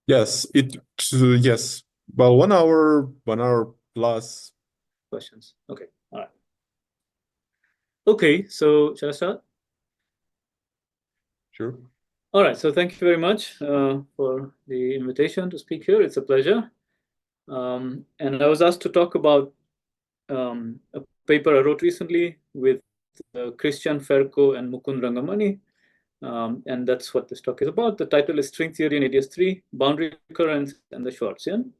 Yes, yes. Well, 1 hour plus. Questions? Okay, all right. Okay, so shall I start? Sure. All right, so thank you very much for the invitation to speak here. It's a pleasure. And I was asked to talk about a paper I wrote recently with Christian Ferko and Mukund Rangamani. And that's what this talk is about. The title is String Theory in AdS3, Boundary Currents and the Schwarzian.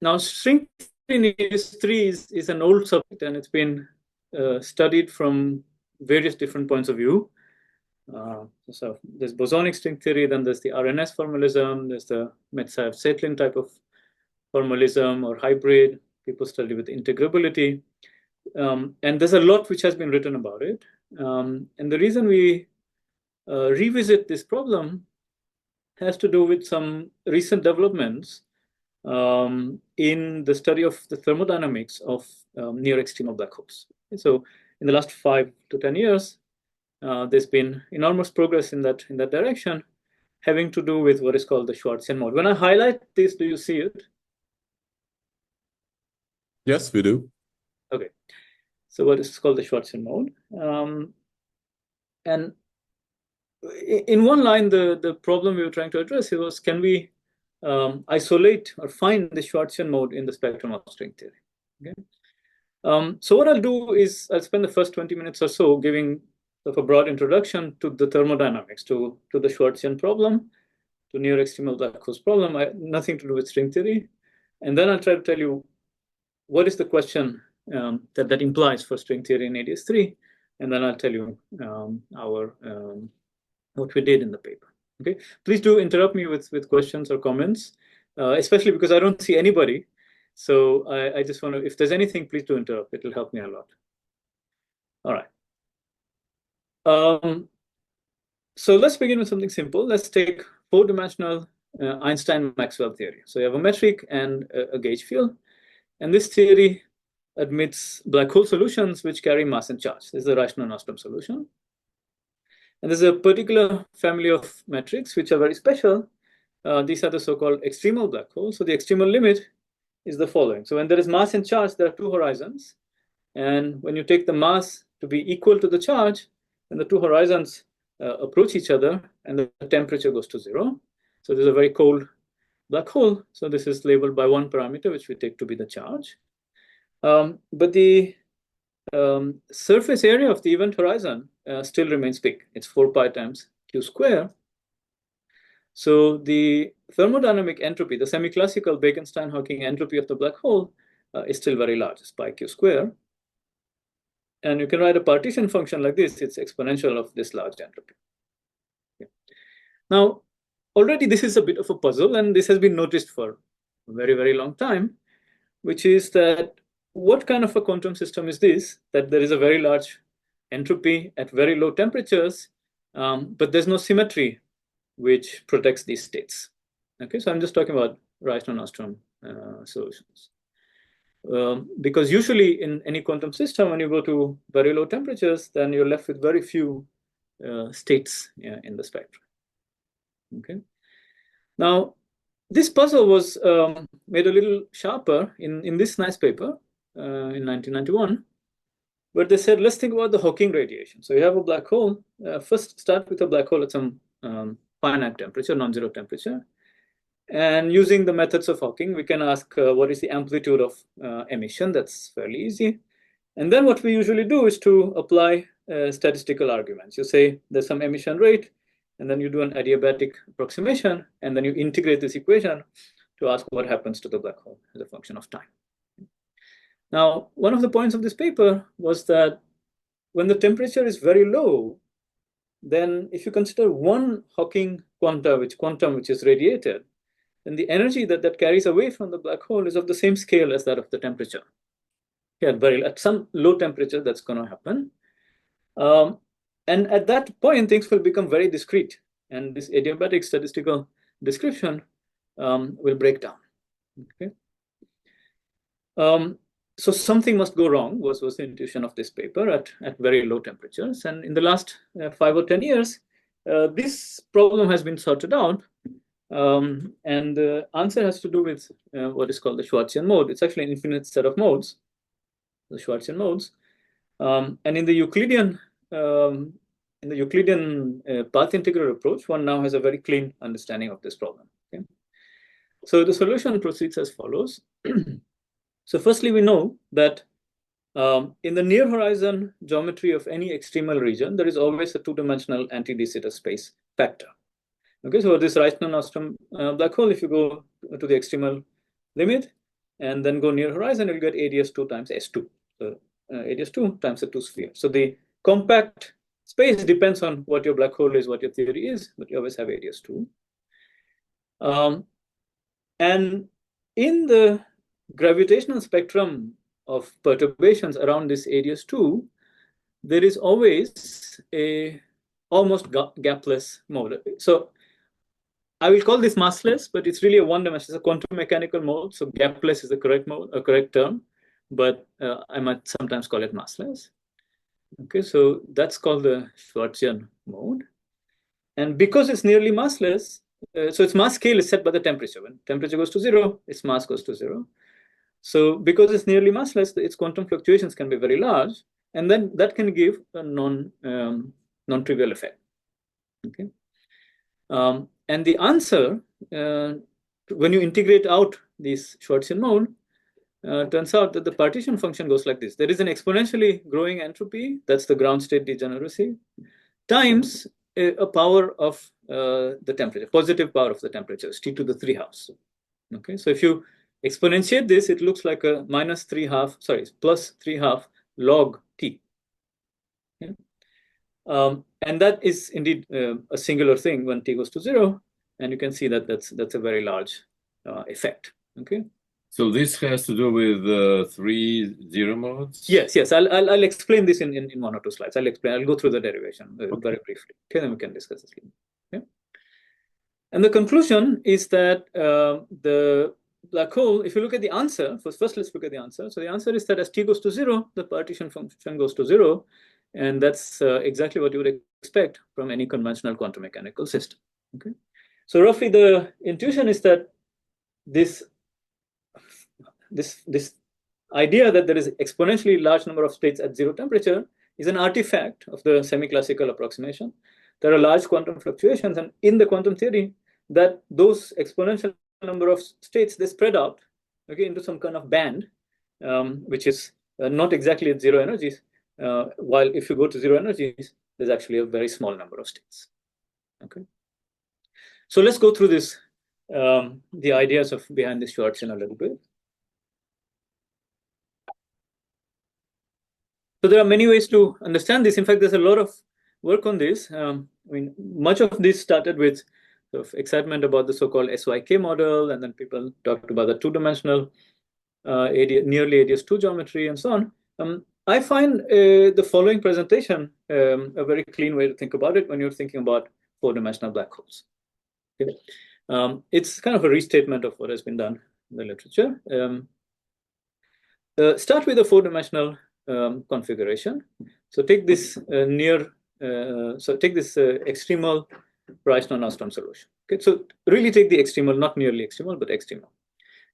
Now, string theory in AdS3 is an old subject, and it's been studied from various different points of view. So there's bosonic string theory, then there's the RNS formalism, there's the Metsayev-Saitlin type of formalism or hybrid. People study with integrability. And there's a lot which has been written about it. And the reason we revisit this problem has to do with some recent developments in the study of the thermodynamics of near-extremal black holes. So in the last 5 to 10 years, there's been enormous progress in that direction, having to do with what is called the Schwarzian mode. When I highlight this, do you see it? Yes, we do. Okay. So what is called the Schwarzian mode. And in one line, the problem we were trying to address was, can we isolate or find the Schwarzian mode in the spectrum of string theory? Okay. So what I'll do is I'll spend the first 20 minutes or so giving sort of a broad introduction to the thermodynamics, to the Schwarzian problem, to near-extremal black holes problem, nothing to do with string theory. And then I'll try to tell you what is the question that implies for string theory in AdS3, and then I'll tell you what we did in the paper. Okay, please do interrupt me with questions or comments, especially because I don't see anybody. So I just want to, if there's anything, please do interrupt. It will help me a lot. All right. So let's begin with something simple. Let's take four-dimensional Einstein-Maxwell theory. So you have a metric and a gauge field. And this theory admits black hole solutions which carry mass and charge. This is the Reichenau-Nostrom solution. And there's a particular family of metrics which are very special. These are the so-called extremal black holes. So the extremal limit is the following. So when there is mass and charge, there are two horizons. And when you take the mass to be equal to the charge, then the two horizons approach each other and the temperature goes to 0. So this is a very cold black hole. So this is labeled by one parameter, which we take to be the charge. But the surface area of the event horizon still remains big. It's 4 pi times q square. So the thermodynamic entropy, the semi-classical Bekenstein-Hawking entropy of the black hole is still very large, it's pi q square. And you can write a partition function like this. It's exponential of this large entropy. Okay. Now, already this is a bit of a puzzle, and this has been noticed for a very, very long time, which is that what kind of a quantum system is this, that there is a very large entropy at very low temperatures, but there's no symmetry which protects these states. Okay, so I'm just talking about Reichenau-Nostrom solutions. Because usually in any quantum system, when you go to very low temperatures, then you're left with very few states in the spectrum. Okay. Now, this puzzle was made a little sharper in this nice paper in 1991, where they said, let's think about the Hawking radiation. So you have a black hole. First, start with a black hole at some finite temperature, non-zero temperature. And using the methods of Hawking, we can ask what is the amplitude of emission. That's fairly easy. And then what we usually do is to apply statistical arguments. You say there's some emission rate, and then you do an adiabatic approximation, and then you integrate this equation to ask what happens to the black hole as a function of time. Now, one of the points of this paper was that when the temperature is very low, then if you consider one Hawking quantum which is radiated, then the energy that carries away from the black hole is of the same scale as that of the temperature. At some low temperature, that's going to happen. And at that point, things will become very discrete. And this adiabatic statistical description will break down. Okay. So something must go wrong was the intuition of this paper at very low temperatures. And in the last 5 or 10 years, this problem has been sorted out. And the answer has to do with what is called the Schwarzian mode. It's actually an infinite set of modes, the Schwarzian modes. And in the Euclidean path integral approach, one now has a very clean understanding of this problem. Okay? So the solution proceeds as follows. So firstly, we know that in the near horizon geometry of any extremal region, there is always a two-dimensional anti-de Sitter space factor. Okay, so this Reissner-Nordstrom black hole, if you go to the extremal limit and then go near horizon, you'll get AdS2 times S2. So AdS2 times the two sphere. So the compact space depends on what your black hole is, what your theory is, but you always have AdS2. And in the gravitational spectrum of perturbations around this AdS2, there is always a almost gapless mode. So I will call this massless, but it's really a one-dimensional, it's a quantum mechanical mode. So gapless is the correct mode, a correct term, but I might sometimes call it massless. Okay, so that's called the Schwarzian mode. And because it's nearly massless, so its mass scale is set by the temperature. When temperature goes to 0, its mass goes to 0. So because it's nearly massless, its quantum fluctuations can be very large, and then that can give a non-trivial effect. Okay. And the answer, when you integrate out this Schwarzian mode, turns out that the partition function goes like this. There is an exponentially growing entropy, that's the ground state degeneracy, times a power of the temperature, positive power of the temperature, T to the 3/2. Okay, so if you exponentiate this, it looks like a plus 3/2 log T. Okay? And that is indeed a singular thing when T goes to 0, and you can see that that's a very large effect. Okay. So this has to do with 3 zero modes? Yes. I'll explain this in 1 or 2 slides. I'll go through the derivation very briefly. Okay, then we can discuss this. Okay. And the conclusion is that the black hole, if you look at the answer, first let's look at the answer. So the answer is that as T goes to 0, the partition function goes to 0. And that's exactly what you would expect from any conventional quantum mechanical system. Okay. So roughly the intuition is that this idea that there is exponentially large number of states at 0 temperature is an artifact of the semi-classical approximation. There are large quantum fluctuations, and in the quantum theory, that those exponential number of states, they spread out, okay, into some kind of band, which is not exactly at 0 energies, while if you go to 0 energies, there's actually a very small number of states. Okay. So let's go through this, the ideas behind this Schwarzian a little bit. So there are many ways to understand this. In fact, there's a lot of work on this. I mean, much of this started with sort of excitement about the so-called SYK model, and then people talked about the two-dimensional nearly AdS2 geometry and so on. I find the following presentation a very clean way to think about it when you're thinking about four-dimensional black holes. Okay. It's kind of a restatement of what has been done in the literature. Start with a four-dimensional configuration. So take this extremal Reissner-Nordstrom solution. Okay, so really take the extremal, not nearly extremal, but extremal.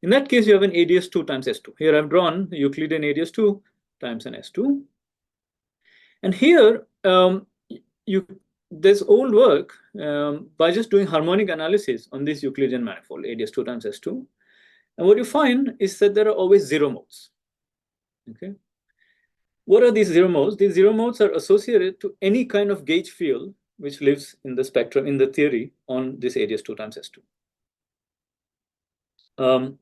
In that case, you have an AdS2 times S2. Here I've drawn Euclidean AdS2 times an S2. And here, there's old work by just doing harmonic analysis on this Euclidean manifold, AdS2 times S2. And what you find is that there are always zero modes. Okay. What are these zero modes? These zero modes are associated to any kind of gauge field which lives in the spectrum, in the theory, on this AdS2 times S2.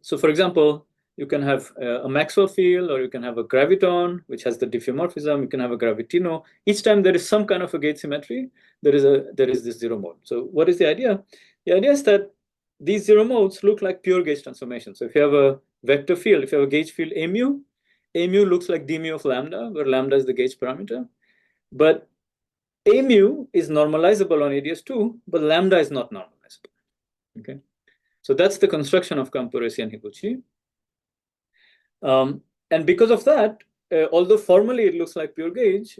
So for example, you can have a Maxwell field, or you can have a graviton, which has the diffeomorphism. You can have a gravitino. Each time there is some kind of a gauge symmetry, there is this zero mode. So what is the idea? The idea is that these zero modes look like pure gauge transformations. So if you have a vector field, if you have a gauge field mu looks like d mu of lambda, where lambda is the gauge parameter. But mu is normalizable on AdS2, but lambda is not normalizable. Okay, so that's the construction of Camporesi and Higuchi. And because of that, although formally it looks like pure gauge,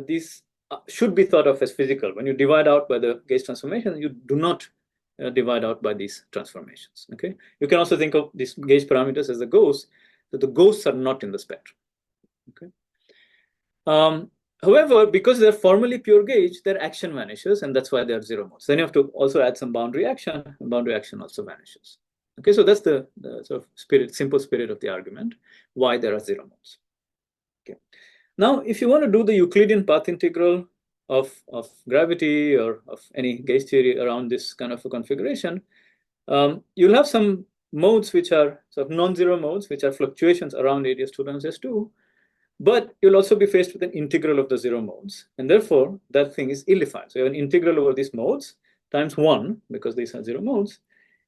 these should be thought of as physical. When you divide out by the gauge transformation, you do not divide out by these transformations. Okay, you can also think of these gauge parameters as the ghosts, but the ghosts are not in the spectrum. Okay. However, because they're formally pure gauge, their action vanishes, and that's why they're zero modes. Then you have to also add some boundary action, and boundary action also vanishes. Okay, so that's the sort of simple spirit of the argument, why there are zero modes. Okay. Now, if you want to do the Euclidean path integral of gravity or of any gauge theory around this kind of a configuration, you'll have some modes which are sort of non-zero modes, which are fluctuations around AdS2 times S2, but you'll also be faced with an integral of the zero modes, and therefore that thing is ill-defined. So you have an integral over these modes times 1, because these are zero modes.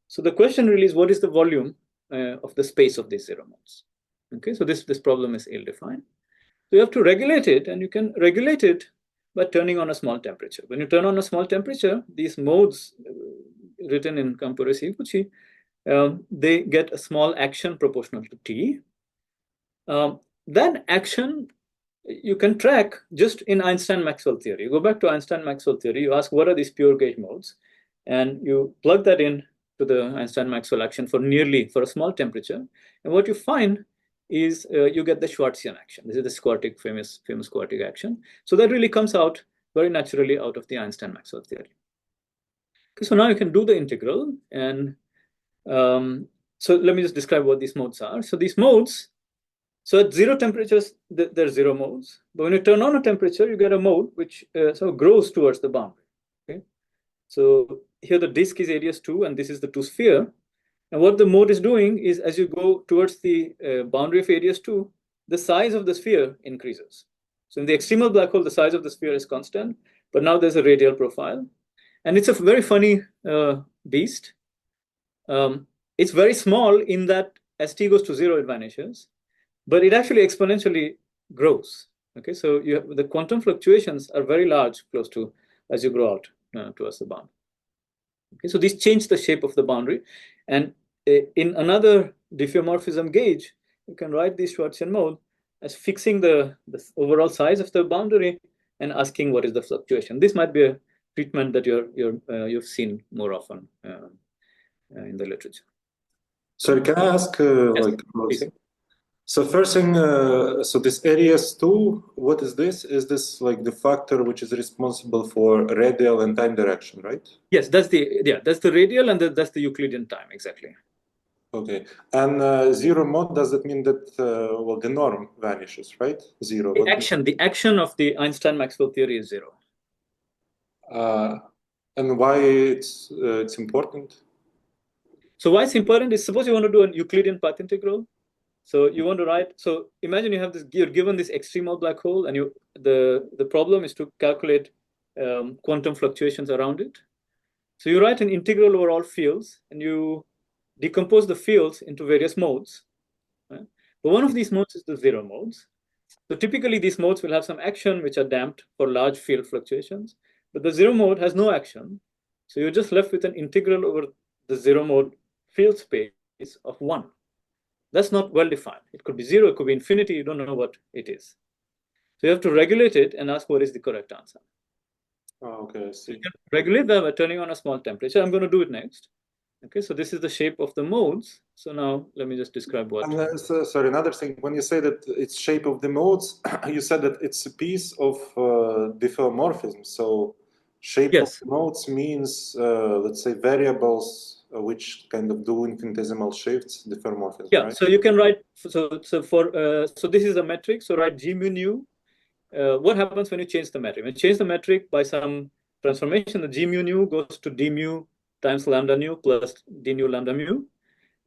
So the question really is, what is the volume of the space of these zero modes? Okay, so this problem is ill-defined. So you have to regulate it, and you can regulate it by turning on a small temperature. When you turn on a small temperature, these modes written in Campore-Iguchi, they get a small action proportional to T. That action you can track just in Einstein-Maxwell theory. You go back to Einstein-Maxwell theory, you ask what are these pure gauge modes, and you plug that in to the Einstein-Maxwell action for a small temperature, and what you find is you get the Schwarzian action. This is the quartic, famous quartic action. So that really comes out very naturally out of the Einstein-Maxwell theory. Okay, so now you can do the integral, and so let me just describe what these modes are. So these modes, so at zero temperatures, there's zero modes. But when you turn on a temperature, you get a mode which sort of grows towards the boundary. Okay, so here the disk is AdS2, and this is the two sphere. And what the mode is doing is, as you go towards the boundary of AdS2, the size of the sphere increases. So in the extremal black hole, the size of the sphere is constant, but now there's a radial profile. And it's a very funny beast. It's very small in that as t goes to 0, it vanishes, but it actually exponentially grows. Okay, so the quantum fluctuations are very large close to as you grow out towards the boundary. Okay, so these change the shape of the boundary. And in another diffeomorphism gauge, you can write this Schwarzian mode as fixing the overall size of the boundary and asking what is the fluctuation. This might be a treatment that you've seen more often in the literature. Sorry, can I ask Yes, so first thing, so this AdS2, what is this? Is this like the factor which is responsible for radial and time direction, right? Yes, that's the radial, and that's the Euclidean time, exactly. Okay, and zero mode, does that mean that well, the norm vanishes, right? Zero. The action of the Einstein-Maxwell theory is 0. And why it's important? So why it's important is, suppose you want to do a Euclidean path integral. So you want to write, so imagine you have this, you're given this extremal black hole, and the problem is to calculate quantum fluctuations around it. So you write an integral over all fields, and you decompose the fields into various modes. Right? But one of these modes is the zero modes. So typically these modes will have some action which are damped for large field fluctuations, but the zero mode has no action. So you're just left with an integral over the zero mode field space of 1. That's not well defined. It could be 0, it could be infinity, you don't know what it is. So you have to regulate it and ask what is the correct answer. Oh, okay, I see. You can regulate that by turning on a small temperature. I'm going to do it next. Okay, so this is the shape of the modes. So now let me just describe what. And sorry, another thing. When you say that it's shape of the modes, you said that it's a piece of diffeomorphism. So shape of the modes means, let's say, variables which kind of do infinitesimal shifts, diffeomorphism. Yeah, right? so you can write. So this is a metric. So write g mu nu. What happens when you change the metric? When you change the metric by some transformation, the g mu nu goes to d mu times lambda nu plus d nu lambda mu.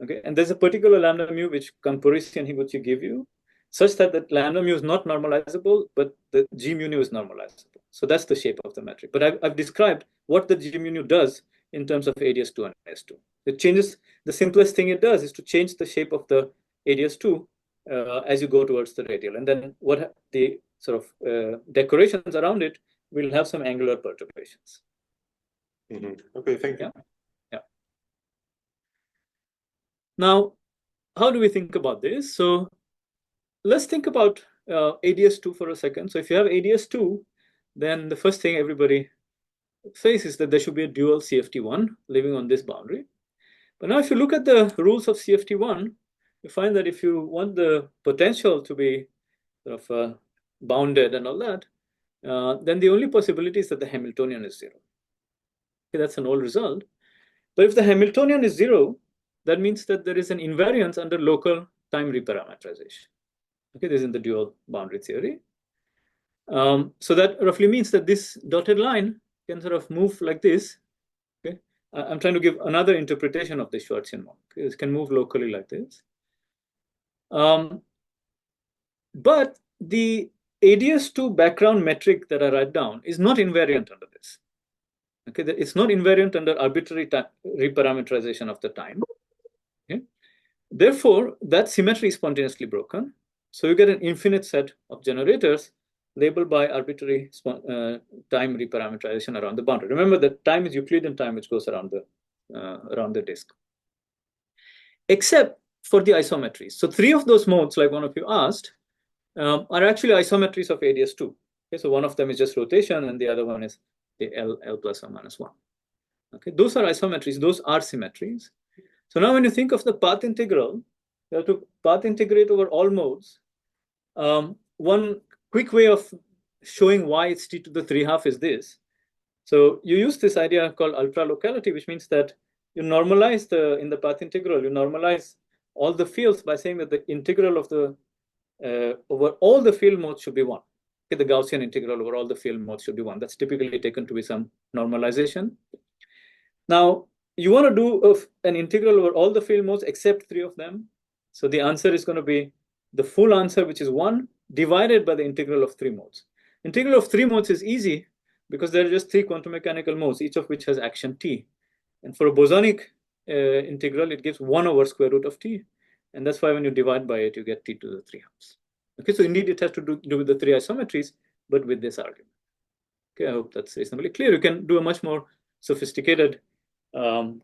Okay, and there's a particular lambda mu which Campore and Iguchi give you, such that lambda mu is not normalizable, but the g mu nu is normalizable. So that's the shape of the metric. But I've described what the g mu nu does in terms of AdS2 and S2. It changes. The simplest thing it does is to change the shape of the AdS2 as you go towards the radial, and then what the sort of decorations around it will have some angular perturbations. Okay, thank you. Yeah. Now, how do we think about this? So let's think about AdS2 for a second. So if you have AdS2, then the first thing everybody face is that there should be a dual CFT1 living on this boundary. But now if you look at the rules of CFT1, you find that if you want the potential to be sort of bounded and all that, then the only possibility is that the Hamiltonian is 0. Okay, that's an old result. But if the Hamiltonian is 0, that means that there is an invariance under local time reparametrization. Okay, this is in the dual boundary theory. So that roughly means that this dotted line can sort of move like this. Okay, I'm trying to give another interpretation of the Schwarzian mode. Okay? It can move locally like this. But the AdS2 background metric that I write down is not invariant under this. Okay, it's not invariant under arbitrary reparametrization of the time. Okay, therefore that symmetry is spontaneously broken. So you get an infinite set of generators labeled by arbitrary time reparametrization around the boundary. Remember that time is Euclidean time, which goes around the disk. Except for the isometries. So 3 of those modes, like one of you asked, are actually isometries of AdS2. Okay, so one of them is just rotation, and the other one is the L plus or minus 1. Okay, those are isometries. Those are symmetries. So now when you think of the path integral, you have to path integrate over all modes. One quick way of showing why it's t to the 3/2 is this. So you use this idea called ultra locality, which means that you normalize in the path integral, you normalize all the fields by saying that the integral of the over all the field modes should be 1. Okay, the Gaussian integral over all the field modes should be 1. That's typically taken to be some normalization. Now, you want to do an integral over all the field modes except 3 of them. So the answer is going to be the full answer, which is 1 divided by the integral of 3 modes. Integral of 3 modes is easy because there are just 3 quantum mechanical modes, each of which has action t. And for a bosonic integral, it gives 1 over square root of t. And that's why when you divide by it, you get t to the 3/2. Okay, so indeed it has to do with the 3 isometries, but with this argument. Okay, I hope that's reasonably clear. You can do a much more sophisticated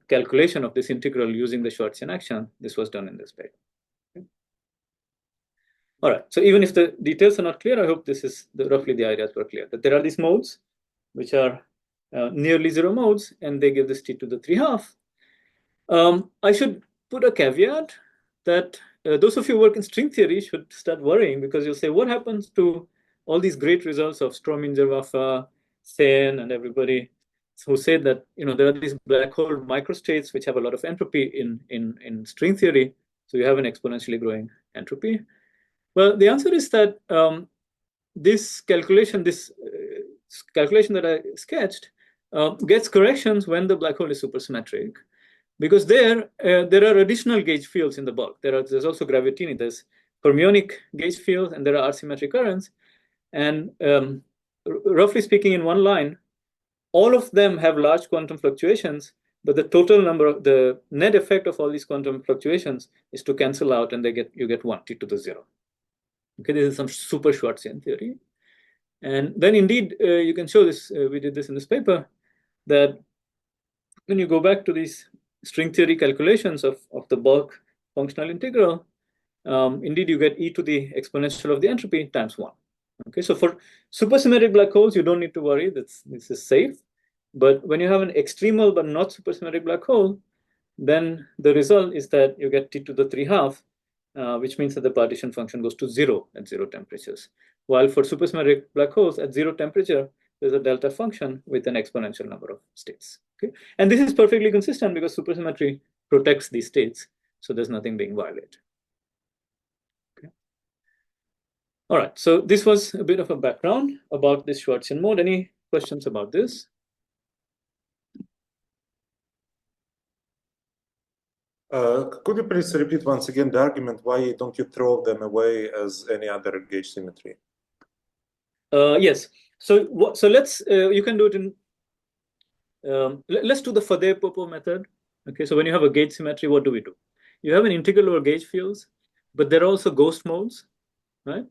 calculation of this integral using the Schwarzian action. This was done in this paper. Okay. All right, so even if the details are not clear, I hope this is roughly the ideas were clear, that there are these modes, which are nearly 0 modes, and they give this t to the 3/2. I should put a caveat that those of you who work in string theory should start worrying, because you'll say, what happens to all these great results of Strominger, Sen, and everybody who said that there are these black hole microstates which have a lot of entropy in string theory, so you have an exponentially growing entropy? Well, the answer is that this calculation that I sketched gets corrections when the black hole is supersymmetric. Because there are additional gauge fields in the bulk. There's also gravitini, there's fermionic gauge fields, and there are asymmetric currents. And roughly speaking, in one line, all of them have large quantum fluctuations, but the total number, the net effect of all these quantum fluctuations is to cancel out, and you get 1 t to the 0. Okay, this is some super Schwarzian theory. And then indeed, you can show this, we did this in this paper, that when you go back to these string theory calculations of the bulk functional integral, indeed you get e to the exponential of the entropy times 1. Okay, so for supersymmetric black holes, you don't need to worry, this is safe. But when you have an extremal but not supersymmetric black hole, then the result is that you get t to the 3/2, which means that the partition function goes to 0 at 0 temperatures. While for supersymmetric black holes at 0 temperature, there's a delta function with an exponential number of states. Okay, and this is perfectly consistent because supersymmetry protects these states, so there's nothing being violated. Okay. All right, so this was a bit of a background about this Schwarzian mode. Any questions about this? Could you please repeat once again the argument? Why don't you throw them away as any other gauge symmetry? Yes. So let's you can do it in. Let's do the Faddeev-Popov method. Okay. So when you have a gauge symmetry, what do we do? You have an integral over gauge fields, but there are also ghost modes, right?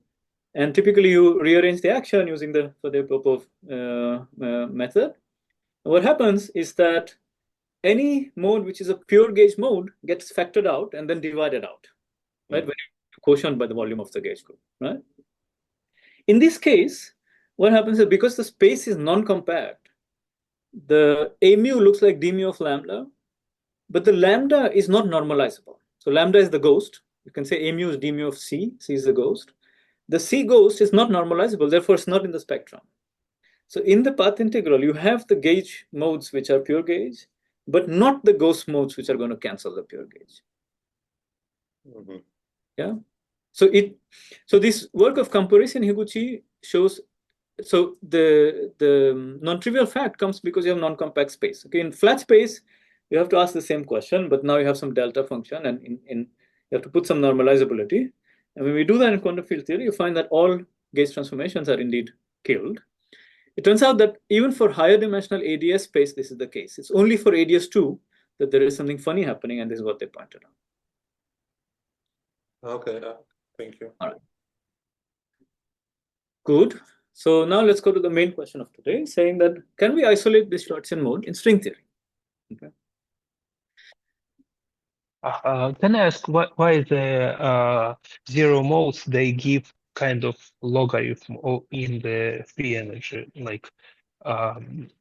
And typically you rearrange the action using the Faddeev-Popov method. And what happens is that any mode which is a pure gauge mode gets factored out and then divided out, right? When you quotient by the volume of the gauge group, right? In this case, what happens is because the space is non-compact, the A mu looks like d mu of lambda, but the lambda is not normalizable. So lambda is the ghost. You can say A mu is d mu of C. C is the ghost. The C ghost is not normalizable, therefore it's not in the spectrum. So in the path integral, you have the gauge modes which are pure gauge, but not the ghost modes which are going to cancel the pure gauge. Mm-hmm. Yeah. So this work of comparison Higuchi shows. So the non-trivial fact comes because you have non-compact space. Okay, in flat space, you have to ask the same question, but now you have some delta function, and you have to put some normalizability. And when we do that in quantum field theory, you find that all gauge transformations are indeed killed. It turns out that even for higher dimensional AdS space, this is the case. It's only for AdS2 that there is something funny happening, and this is what they pointed out. Okay, thank you. All right. Good. So now let's go to the main question of today, saying that can we isolate this Schwarzian mode in string theory? Okay. Can I ask why the zero modes they give kind of logarithm in the free energy? Like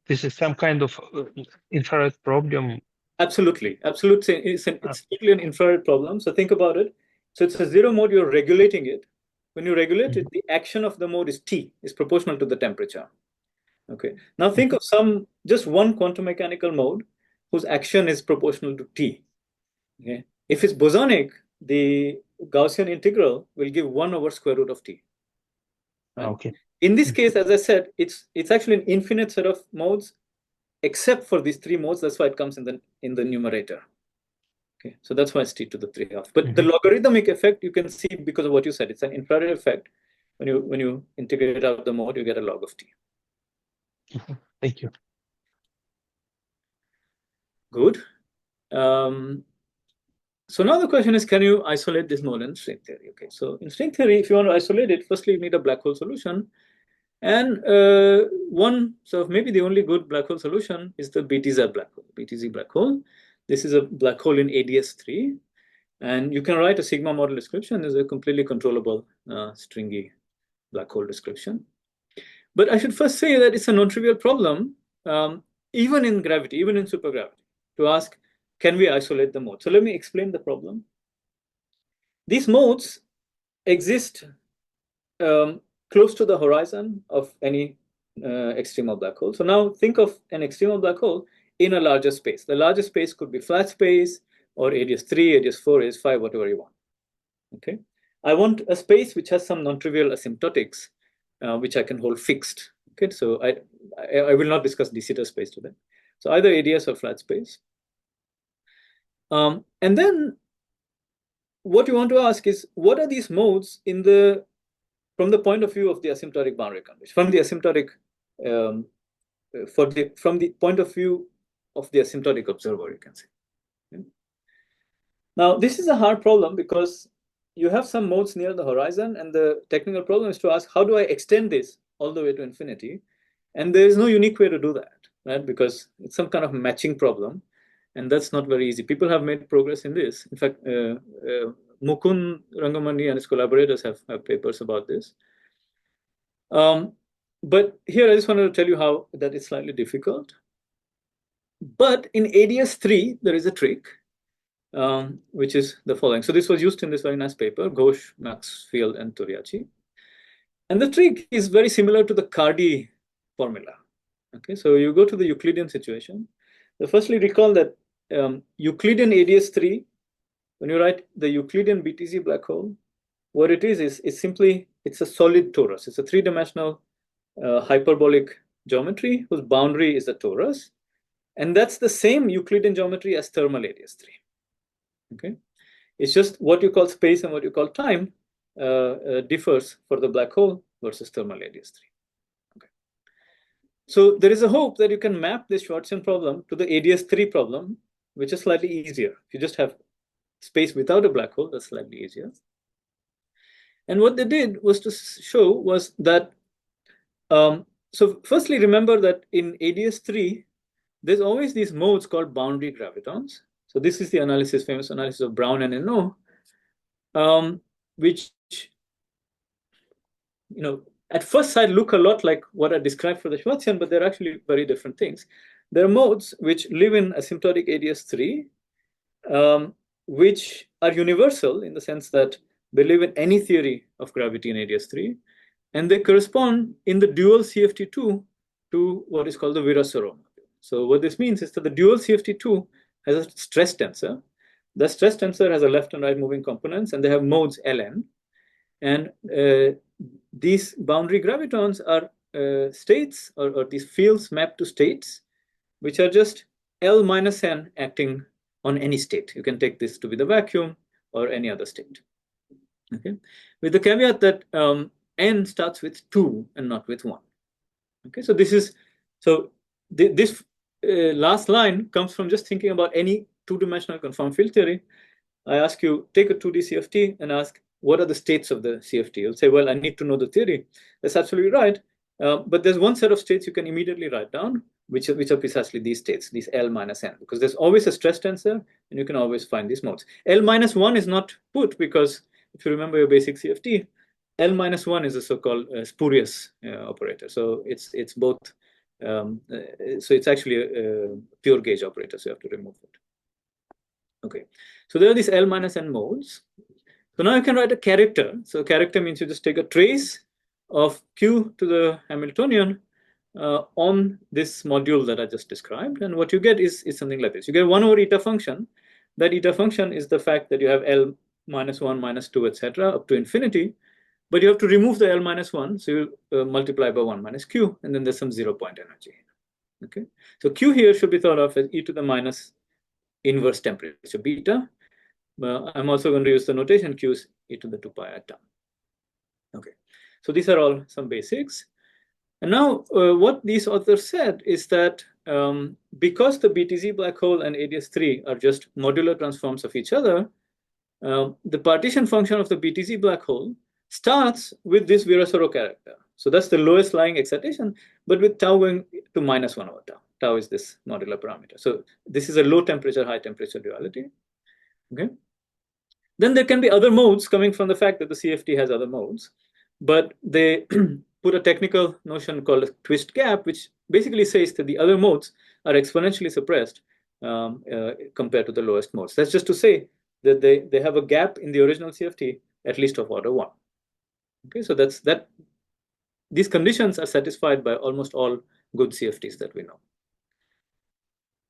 this is some kind of infrared problem. Absolutely, absolutely. It's totally an infrared problem. So think about it. So it's a zero mode. You're regulating it. When you regulate it, the action of the mode is T, is proportional to the temperature. Okay. Now think of just one quantum mechanical mode whose action is proportional to T. Okay. If it's bosonic, the Gaussian integral will give 1 over square root of T. Right? Okay. In this case, as I said, it's actually an infinite set of modes, except for these 3 modes. That's why it comes in the numerator. Okay, so that's why it's T to the 3 half. But the logarithmic effect you can see because of what you said. It's an infrared effect. When you integrate out the mode, you get a log of T. Thank you. Good. So now the question is, can you isolate this mode in string theory? Okay, so in string theory, if you want to isolate it, firstly you need a black hole solution. And maybe the only good black hole solution is the BTZ black hole. BTZ black hole. This is a black hole in AdS3. And you can write a sigma model description. There's a completely controllable stringy black hole description. But I should first say that it's a non-trivial problem, even in gravity, even in supergravity, to ask, can we isolate the mode? So let me explain the problem. These modes exist close to the horizon of any extremal black hole. So now think of an extremal black hole in a larger space. The larger space could be flat space or AdS3, AdS4, AdS5, whatever you want. Okay, I want a space which has some non-trivial asymptotics, which I can hold fixed. Okay, so I will not discuss de Sitter space today. So either AdS or flat space. And then what you want to ask is, what are these modes from the point of view of the asymptotic boundary condition, from the asymptotic, from the point of view of the asymptotic observer, you can say. Okay. Now, this is a hard problem because you have some modes near the horizon, and the technical problem is to ask, how do I extend this all the way to infinity? And there is no unique way to do that, right? Because it's some kind of matching problem, and that's not very easy. People have made progress in this. In fact, Mukund Rangamani and his collaborators have papers about this. But here I just wanted to tell you how that is slightly difficult. But in AdS3, there is a trick, which is the following. So this was used in this very nice paper, Ghosh, Maxfield, and Toriachi. And the trick is very similar to the Cardi formula. Okay, so you go to the Euclidean situation. So firstly, recall that Euclidean AdS3, when you write the Euclidean BTZ black hole, what it is simply, it's a solid torus. It's a 3-dimensional hyperbolic geometry whose boundary is a torus. And that's the same Euclidean geometry as thermal AdS3. Okay, it's just what you call space and what you call time differs for the black hole versus thermal AdS3. Okay, so there is a hope that you can map this Schwarzian problem to the AdS3 problem, which is slightly easier. If you just have space without a black hole, that's slightly easier. And what they did was to show was that, so firstly, remember that in AdS3, there's always these modes called boundary gravitons. So this is the analysis, famous analysis of Brown and NO, which, at first sight look a lot like what I described for the Schwarzian, but they're actually very different things. there are modes which live in asymptotic AdS3, which are universal in the sense that they live in any theory of gravity in AdS3, and they correspond in the dual CFT2 to what is called the Virasoro module. So what this means is that the dual CFT2 has a stress tensor. The stress tensor has a left and right moving components, and they have modes Ln. And these boundary gravitons are states, or these fields mapped to states, which are just L minus n acting on any state. You can take this to be the vacuum or any other state. Okay, with the caveat that n starts with 2 and not with 1. Okay, so this last line comes from just thinking about any two-dimensional conformal field theory. I ask you, take a 2D CFT and ask, what are the states of the CFT? You'll say, well, I need to know the theory. That's absolutely right. But there's one set of states you can immediately write down, which are precisely these states, these L minus n, because there's always a stress tensor, and you can always find these modes. L minus 1 is not put because, if you remember your basic CFT, L minus 1 is a so-called spurious operator. So it's both. So it's actually a pure gauge operator, so you have to remove it. Okay, so there are these L minus n modes. So now you can write a character. So character means you just take a trace of Q to the Hamiltonian on this module that I just described. And what you get is something like this. You get 1 over eta function. That eta function is the fact that you have L minus 1, minus 2, etc. up to infinity. But you have to remove the L minus 1. So you multiply by 1 minus Q. And then there's some 0-point energy. Okay. So Q here should be thought of as e to the minus inverse temperature beta. I'm also going to use the notation Q is e to the 2 pi at tau. Okay, so these are all some basics. And now what these authors said is that because the BTZ black hole and AdS3 are just modular transforms of each other, the partition function of the BTZ black hole starts with this Virasoro character. So that's the lowest lying excitation, but with tau going to minus 1 over tau. Tau is this modular parameter. So this is a low temperature, high temperature duality. Okay. Then there can be other modes coming from the fact that the CFT has other modes, but they put a technical notion called a twist gap, which basically says that the other modes are exponentially suppressed compared to the lowest modes. That's just to say that they have a gap in the original CFT, at least of order 1. Okay, so that's that. These conditions are satisfied by almost all good CFTs that we know.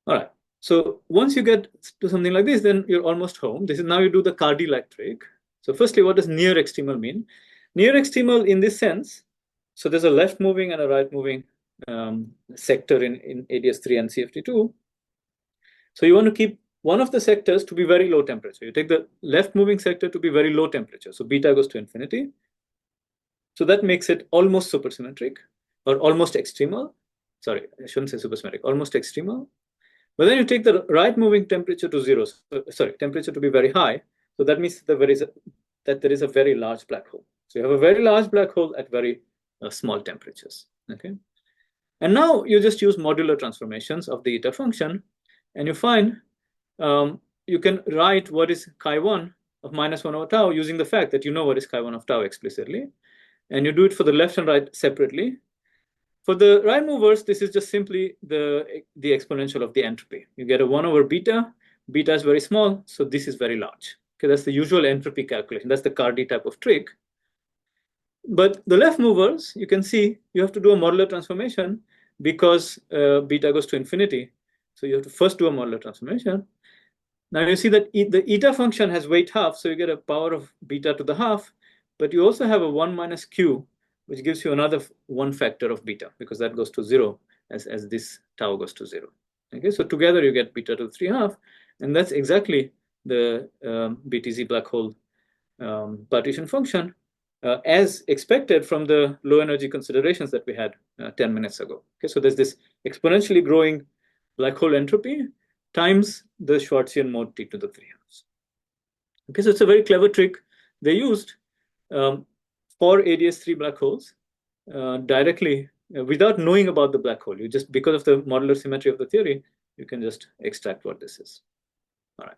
All right. So once you get to something like this, then you're almost home. This is now you do the Cardi-like trick. So firstly, what does near-extremal mean? Near-extremal in this sense, so there's a left moving and a right moving sector in AdS3 and CFT2. So you want to keep one of the sectors to be very low temperature. You take the left moving sector to be very low temperature. So beta goes to infinity. So that makes it almost supersymmetric or almost extremal. Sorry, I shouldn't say supersymmetric, almost extremal. But then you take the right moving temperature to 0, temperature to be very high. So that means that there is a very large black hole. So you have a very large black hole at very small temperatures. Okay, and now you just use modular transformations of the eta function, and you find you can write what is chi1 of minus 1 over tau using the fact that you know what is chi1 of tau explicitly, and you do it for the left and right separately. For the right movers, this is just simply the exponential of the entropy. You get a 1 over beta. Beta is very small, so this is very large. Okay, that's the usual entropy calculation. That's the Cardi type of trick. But the left movers, you can see you have to do a modular transformation because beta goes to infinity. So you have to first do a modular transformation. Now you see that the eta function has weight half, so you get a power of beta to the half, but you also have a 1 minus q, which gives you another 1 factor of beta, because that goes to 0 as this tau goes to 0. Okay, so together you get beta to the 3/2, and that's exactly the BTZ black hole partition function as expected from the low energy considerations that we had 10 minutes ago. Okay, so there's this exponentially growing black hole entropy times the Schwarzian mode t to the 3/2. Okay, so it's a very clever trick they used for AdS3 black holes directly without knowing about the black hole. You just, because of the modular symmetry of the theory, you can just extract what this is. All right.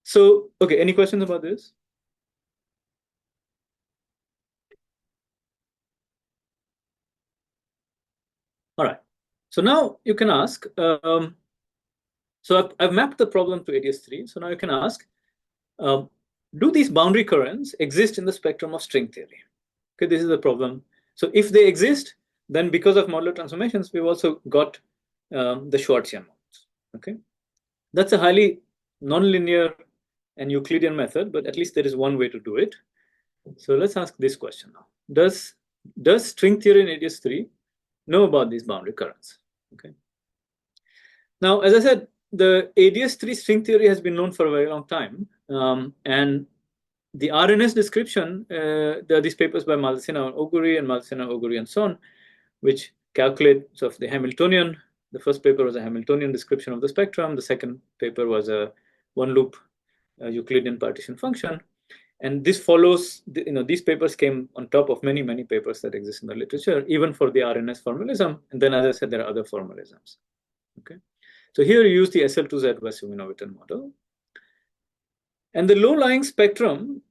So, okay, any questions about this? All right. So now you can ask, so I've mapped the problem to AdS3. So now you can ask, do these boundary currents exist in the spectrum of string theory? Okay, this is the problem. So if they exist, then because of modular transformations, we've also got the Schwarzian modes. Okay, that's a highly nonlinear and Euclidean method, but at least there is one way to do it. So let's ask this question now. Does string theory in AdS3 know about these boundary currents? Okay. Now, as I said, the AdS3 string theory has been known for a very long time, and the RNS description, there are these papers by Malsina and Oguri and Malsina, Oguri, and so on, which calculate sort of the Hamiltonian. The first paper was a Hamiltonian description of the spectrum. The second paper was a one-loop Euclidean partition function. And this follows, these papers came on top of many, many papers that exist in the literature, even for the RNS formalism. And then, as I said, there are other formalisms. Okay. So here you use the SL2Z Wessel-Witten model. And the low-lying spectrum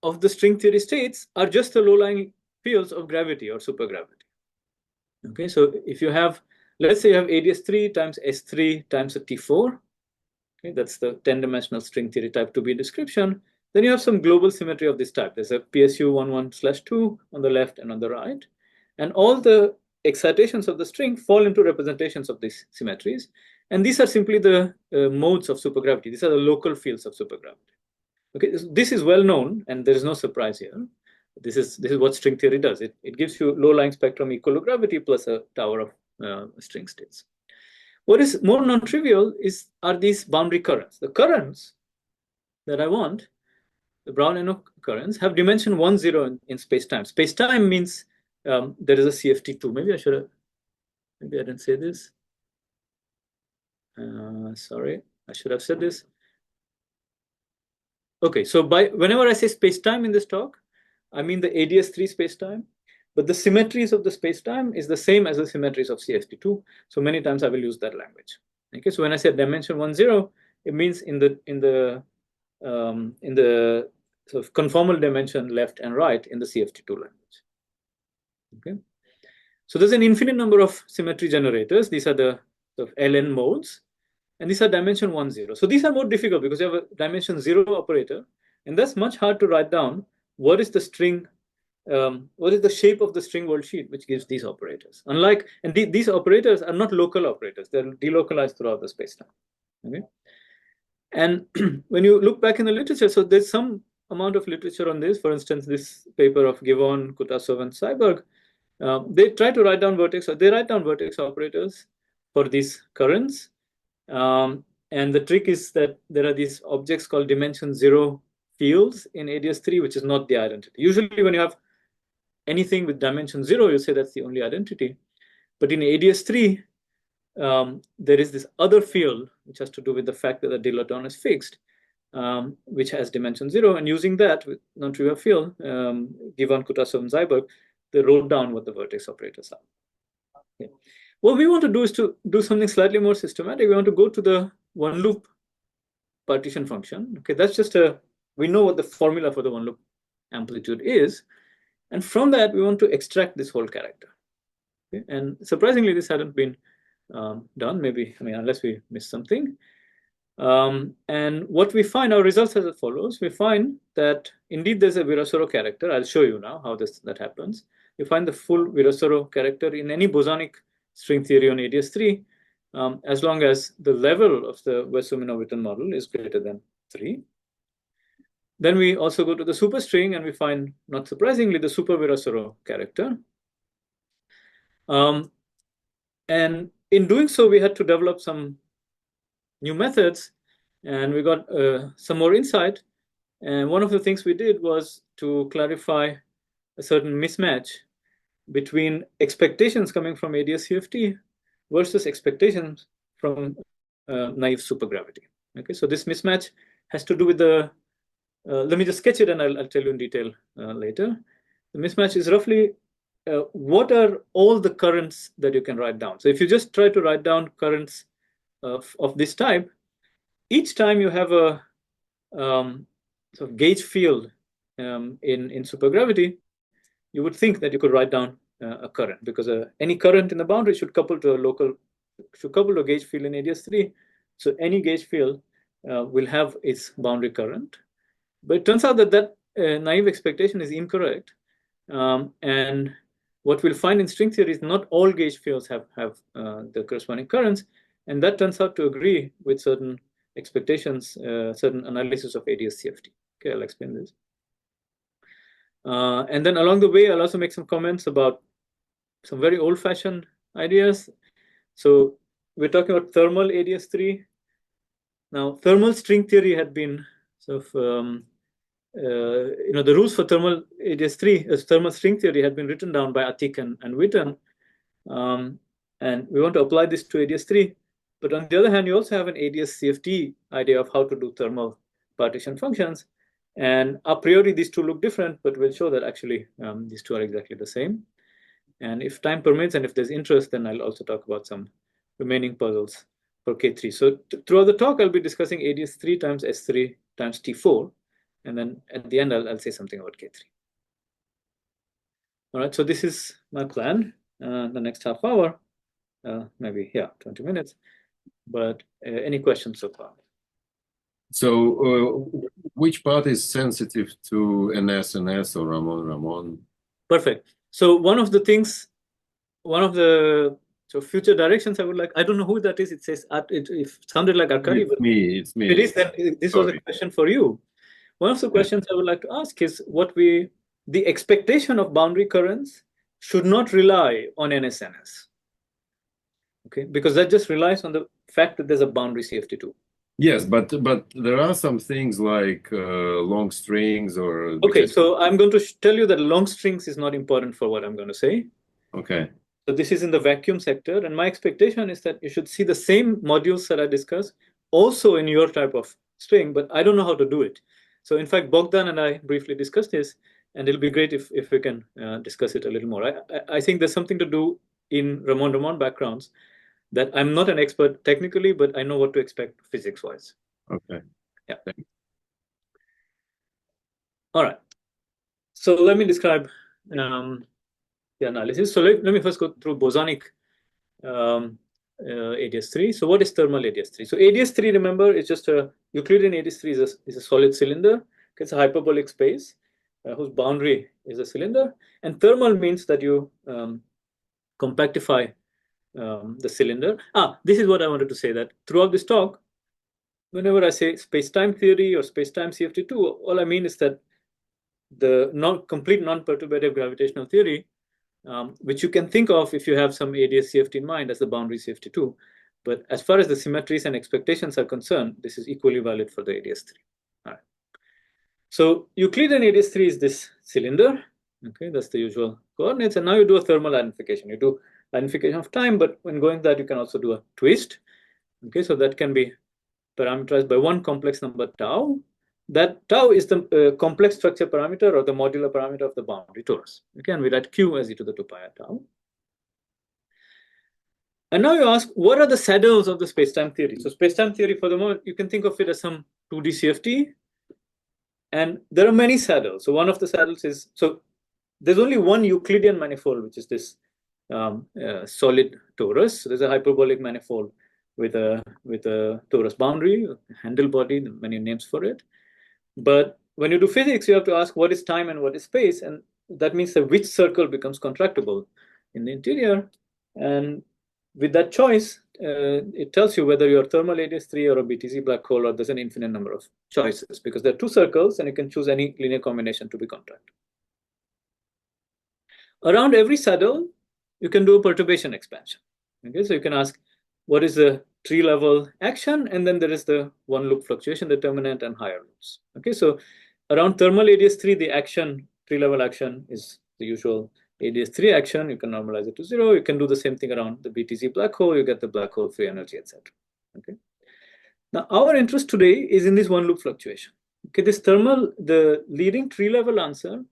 of the string theory states are just the low-lying fields of gravity or supergravity. Okay, so if you have, let's say you have AdS3 times S3 times a T4, okay, that's the 10-dimensional string theory type 2B description, then you have some global symmetry of this type. There's a PSU 11/2 on the left and on the right. And all the excitations of the string fall into representations of these symmetries. And these are simply the modes of supergravity. These are the local fields of supergravity. Okay, this is well known, and there is no surprise here. This is what string theory does. It gives you low-lying spectrum equal to gravity plus a tower of string states. What is more non-trivial are these boundary currents. The currents that I want, the Brown-Eno currents, have dimension 1, 0 in space-time. Space-time means there is a CFT2. Maybe I didn't say this. Sorry, I should have said this. Okay, so whenever I say space-time in this talk, I mean the AdS3 space-time, but the symmetries of the space-time is the same as the symmetries of CFT2. So many times I will use that language. Okay, so when I say dimension 1, 0, it means in the sort of conformal dimension left and right in the CFT2 language. Okay, so there's an infinite number of symmetry generators. These are the sort of LN modes. And these are dimension 1, 0. So these are more difficult because you have a dimension 0 operator, and that's much hard to write down. What is the string? What is the shape of the string world sheet which gives these operators? These operators are not local operators; they're delocalized throughout the spacetime. Okay, and when you look back in the literature, so there's some amount of literature on this. For instance, this paper of Givon, Kutasov, and Seiberg, they try to write down vertex, or they write down vertex operators for these currents. And the trick is that there are these objects called dimension 0 fields in AdS3, which is not the identity. Usually when you have anything with dimension 0, you say that's the only identity. But in AdS3, there is this other field, which has to do with the fact that the dilaton is fixed, which has dimension 0. And using that with non-trivial field, Givon, Kutasov, and Seiberg, they wrote down what the vertex operators are. Okay. What we want to do is to do something slightly more systematic. We want to go to the one-loop partition function. Okay, that's just we know what the formula for the one-loop amplitude is. And from that, we want to extract this whole character. Okay? And surprisingly, this hadn't been done, maybe, unless we missed something. And what we find, our results as it follows. We find that indeed there's a Virasoro character. I'll show you now how that happens. You find the full Virasoro character in any bosonic string theory on AdS3, as long as the level of the Wessel-Witten model is greater than 3. Then we also go to the superstring, and we find, not surprisingly, the super Virasoro character. And in doing so, we had to develop some new methods, and we got some more insight. And one of the things we did was to clarify a certain mismatch between expectations coming from AdS-CFT versus expectations from naive supergravity. Okay, so this mismatch has to do with the, let me just sketch it and I'll tell you in detail later. The mismatch is roughly what are all the currents that you can write down. So if you just try to write down currents of this type, each time you have a sort of gauge field in supergravity, you would think that you could write down a current, because any current in the boundary should couple to a gauge field in AdS3. So any gauge field will have its boundary current. But it turns out that naive expectation is incorrect. And what we'll find in string theory is not all gauge fields have the corresponding currents. And that turns out to agree with certain expectations, certain analysis of AdS-CFT. Okay, I'll explain this. And then along the way, I'll also make some comments about some very old-fashioned ideas. So we're talking about thermal AdS3. Now, thermal string theory had been sort of, the rules for thermal AdS3, as thermal string theory, had been written down by Atik and Witten. And we want to apply this to AdS3. But on the other hand, you also have an AdS-CFT idea of how to do thermal partition functions. And a priori, these two look different, but we'll show that actually these two are exactly the same. And if time permits and if there's interest, then I'll also talk about some remaining puzzles for K3. So throughout the talk, I'll be discussing AdS3 times S3 times T4. And then at the end, I'll say something about K3. All right, so this is my plan. The next half hour, maybe, 20 minutes. But any questions so far? So which part is sensitive to NSNS or Ramon? Perfect. So one of the future directions I would like, I don't know who that is. It says, it sounded like Arkady. It's me, it's me. It is, then this was a question for you. One of the questions I would like to ask is the expectation of boundary currents should not rely on NSNS. Okay, because that just relies on the fact that there's a boundary CFT2. Yes, but there are some things like long strings or... Okay, so I'm going to tell you that long strings is not important for what I'm going to say. Okay. So this is in the vacuum sector, and my expectation is that you should see the same modules that I discussed also in your type of string, but I don't know how to do it. So in fact, Bogdan and I briefly discussed this, and it'll be great if we can discuss it a little more. I think there's something to do in Ramon backgrounds that I'm not an expert technically, but I know what to expect physics-wise. Okay. Yeah. All right. So let me describe the analysis. So let me first go through bosonic AdS3. So what is thermal AdS3? So AdS3, remember, is just a Euclidean AdS3 is a solid cylinder. It's a hyperbolic space whose boundary is a cylinder. And thermal means that you compactify the cylinder. This is what I wanted to say, that throughout this talk, whenever I say spacetime theory or spacetime CFT2, all I mean is that the complete non-perturbative gravitational theory, which you can think of if you have some AdS-CFT in mind as the boundary CFT2. But as far as the symmetries and expectations are concerned, this is equally valid for the AdS3. All right. So Euclidean AdS3 is this cylinder. Okay, that's the usual coordinates. And now you do a thermal identification. You do identification of time, but when going that, you can also do a twist. Okay, so that can be parameterized by one complex number tau. That tau is the complex structure parameter or the modular parameter of the boundary torus. Okay, and we write q as e to the 2 pi r tau. And now you ask, what are the saddles of the spacetime theory? So spacetime theory, for the moment, you can think of it as some 2D CFT. And there are many saddles. So one of the saddles is, so there's only one Euclidean manifold, which is this solid torus. So there's a hyperbolic manifold with a torus boundary, handle body, many names for it. But when you do physics, you have to ask what is time and what is space, and that means that which circle becomes contractible in the interior. And with that choice, it tells you whether you're thermal AdS3 or a BTZ black hole, or there's an infinite number of choices, because there are two circles and you can choose any linear combination to be contracted. Around every saddle, you can do a perturbation expansion. Okay, so you can ask, what is the tree level action? And then there is the one loop fluctuation determinant and higher loops. Okay, so around thermal AdS3, the action, tree level action is the usual AdS3 action. You can normalize it to 0. You can do the same thing around the BTZ black hole. You get the black hole free energy, etc. Okay. Now, our interest today is in this one loop fluctuation. Okay, this thermal, the leading tree level answer,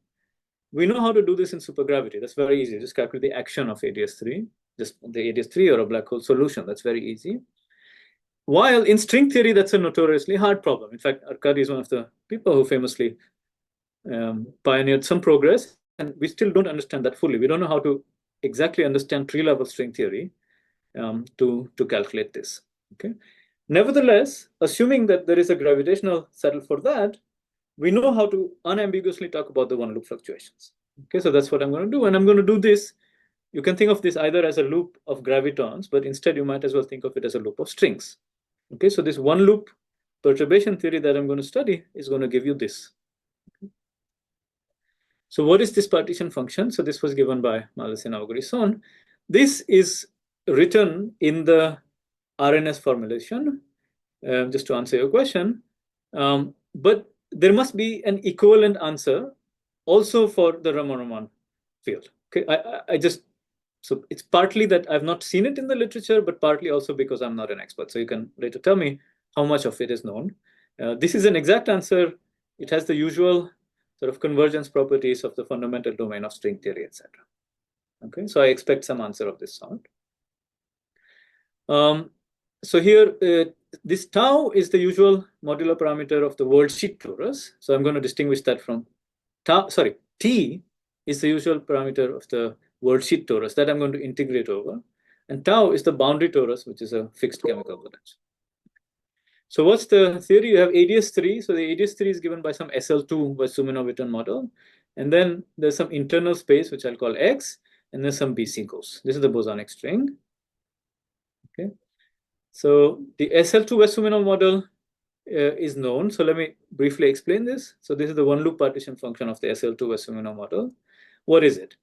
we know how to do this in supergravity. That's very easy. Just calculate the action of AdS3, just the AdS3 or a black hole solution. That's very easy. While in string theory, that's a notoriously hard problem. In fact, Arkady is one of the people who famously pioneered some progress, and we still don't understand that fully. We don't know how to exactly understand tree-level string theory to calculate this. Okay. Nevertheless, assuming that there is a gravitational saddle for that, we know how to unambiguously talk about the one-loop fluctuations. Okay, so that's what I'm going to do, and I'm going to do this. You can think of this either as a loop of gravitons, but instead you might as well think of it as a loop of strings. Okay, so this one-loop perturbation theory that I'm going to study is going to give you this. So what is this partition function? So this was given by Maldacena Auguri-Son. This is written in the RNS formulation, just to answer your question. But there must be an equivalent answer also for the Raman field. Okay, so it's partly that I've not seen it in the literature, but partly also because I'm not an expert. So you can later tell me how much of it is known. This is an exact answer. It has the usual sort of convergence properties of the fundamental domain of string theory, etc. Okay, so I expect some answer of this sort. So here, this tau is the usual modular parameter of the worldsheet torus. So I'm going to distinguish that from tau. Sorry, T is the usual parameter of the worldsheet torus that I'm going to integrate over. And tau is the boundary torus, which is a fixed chemical potential. So what's the theory? You have AdS3. So the AdS3 is given by some SL2 Wessumino-Witten model. And then there's some internal space, which I'll call X. And there's some BC goes. This is the bosonic string. Okay. So the SL2 Wessumino model is known. So let me briefly explain this. So this is the one-loop partition function of the SL2 Wessumino model. What is it?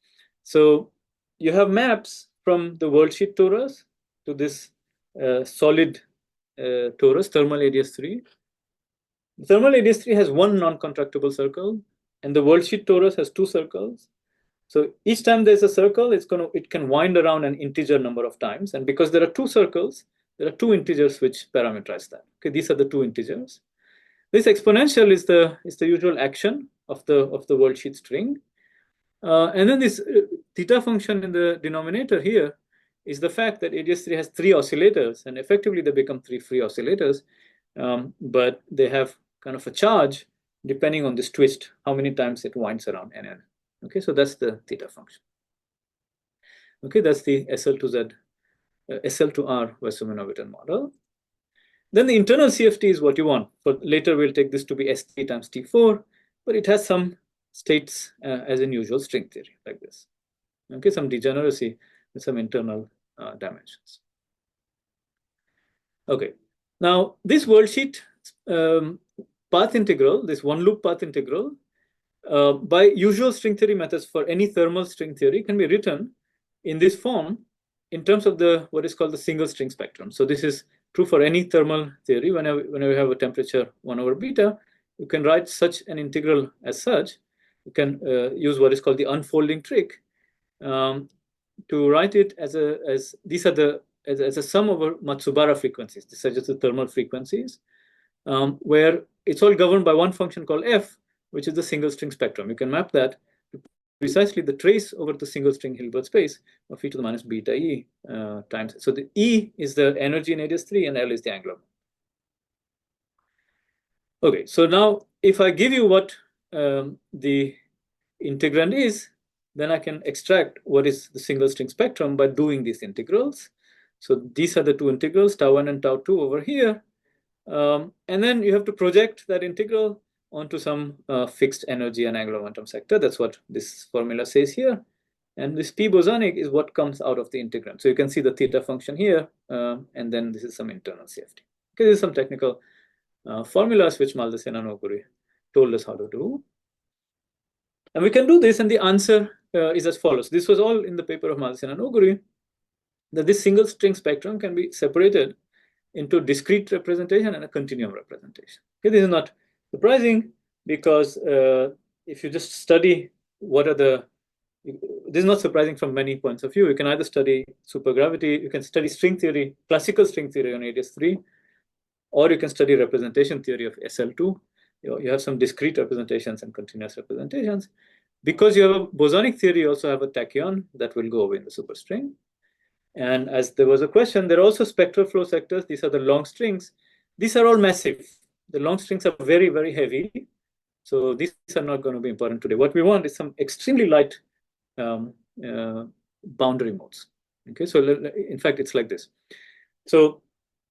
So you have maps from the worldsheet torus to this solid torus, thermal AdS3. The thermal AdS3 has one non-contractible circle, and the worldsheet torus has two circles. So each time there's a circle, it can wind around an integer number of times. And because there are two circles, there are two integers which parameterize that. Okay, these are the two integers. This exponential is the usual action of the worldsheet string. And then this theta function in the denominator here is the fact that AdS3 has three oscillators, and effectively they become three free oscillators, but they have kind of a charge depending on this twist, how many times it winds around NN. Okay, so that's the theta function. Okay, that's the SL2Z, SL2R Wessumino-Witten model. Then the internal CFT is what you want. For later, we'll take this to be S3 times T4, but it has some states as in usual string theory like this. Okay, some degeneracy with some internal dimensions. Okay, now this worldsheet path integral, this one-loop path integral, by usual string theory methods for any thermal string theory can be written in this form in terms of what is called the single string spectrum. So this is true for any thermal theory. Whenever you have a temperature 1 over beta, you can write such an integral as such. You can use what is called the unfolding trick to write it as a sum over Matsubara frequencies. These are just the thermal frequencies, where it's all governed by one function called f, which is the single string spectrum. You can map that to precisely the trace over the single string Hilbert space of e to the minus beta e times. So the E is the energy in AdS3 and L is the angular. Okay, so now if I give you what the integrand is, then I can extract what is the single string spectrum by doing these integrals. So these are the two integrals, tau 1 and tau 2 over here. And then you have to project that integral onto some fixed energy and angular momentum sector. That's what this formula says here. And this P bosonic is what comes out of the integrand. So you can see the theta function here, and then this is some internal CFT. Okay, this is some technical formulas which Maldacena and Auguri told us how to do. And we can do this, and the answer is as follows. This was all in the paper of Maldacena and Auguri, that this single string spectrum can be separated into discrete representation and a continuum representation. Okay, this is not surprising because if you just study what are the, this is not surprising from many points of view. You can either study supergravity, you can study string theory, classical string theory on AdS3, or you can study representation theory of SL2. You have some discrete representations and continuous representations. Because you have a bosonic theory, you also have a tachyon that will go away in the superstring. And as there was a question, there are also spectral flow sectors. These are the long strings. These are all massive. The long strings are very, very heavy. So these are not going to be important today. What we want is some extremely light boundary modes. Okay, so in fact, it's like this. So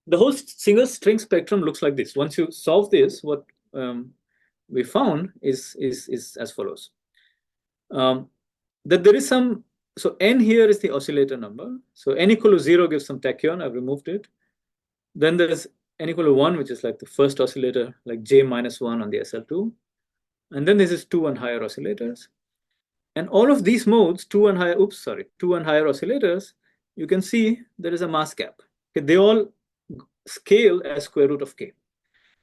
the whole single string spectrum looks like this. Once you solve this, what we found is as follows. That there is some, so n here is the oscillator number. So n equal to 0 gives some tachyon, I've removed it. Then there's n equal to 1, which is like the first oscillator, like j minus 1 on the SL2. And then this is 2 and higher oscillators. And all of these modes, 2 and higher oscillators, you can see there is a mass gap. Okay, they all scale as square root of k.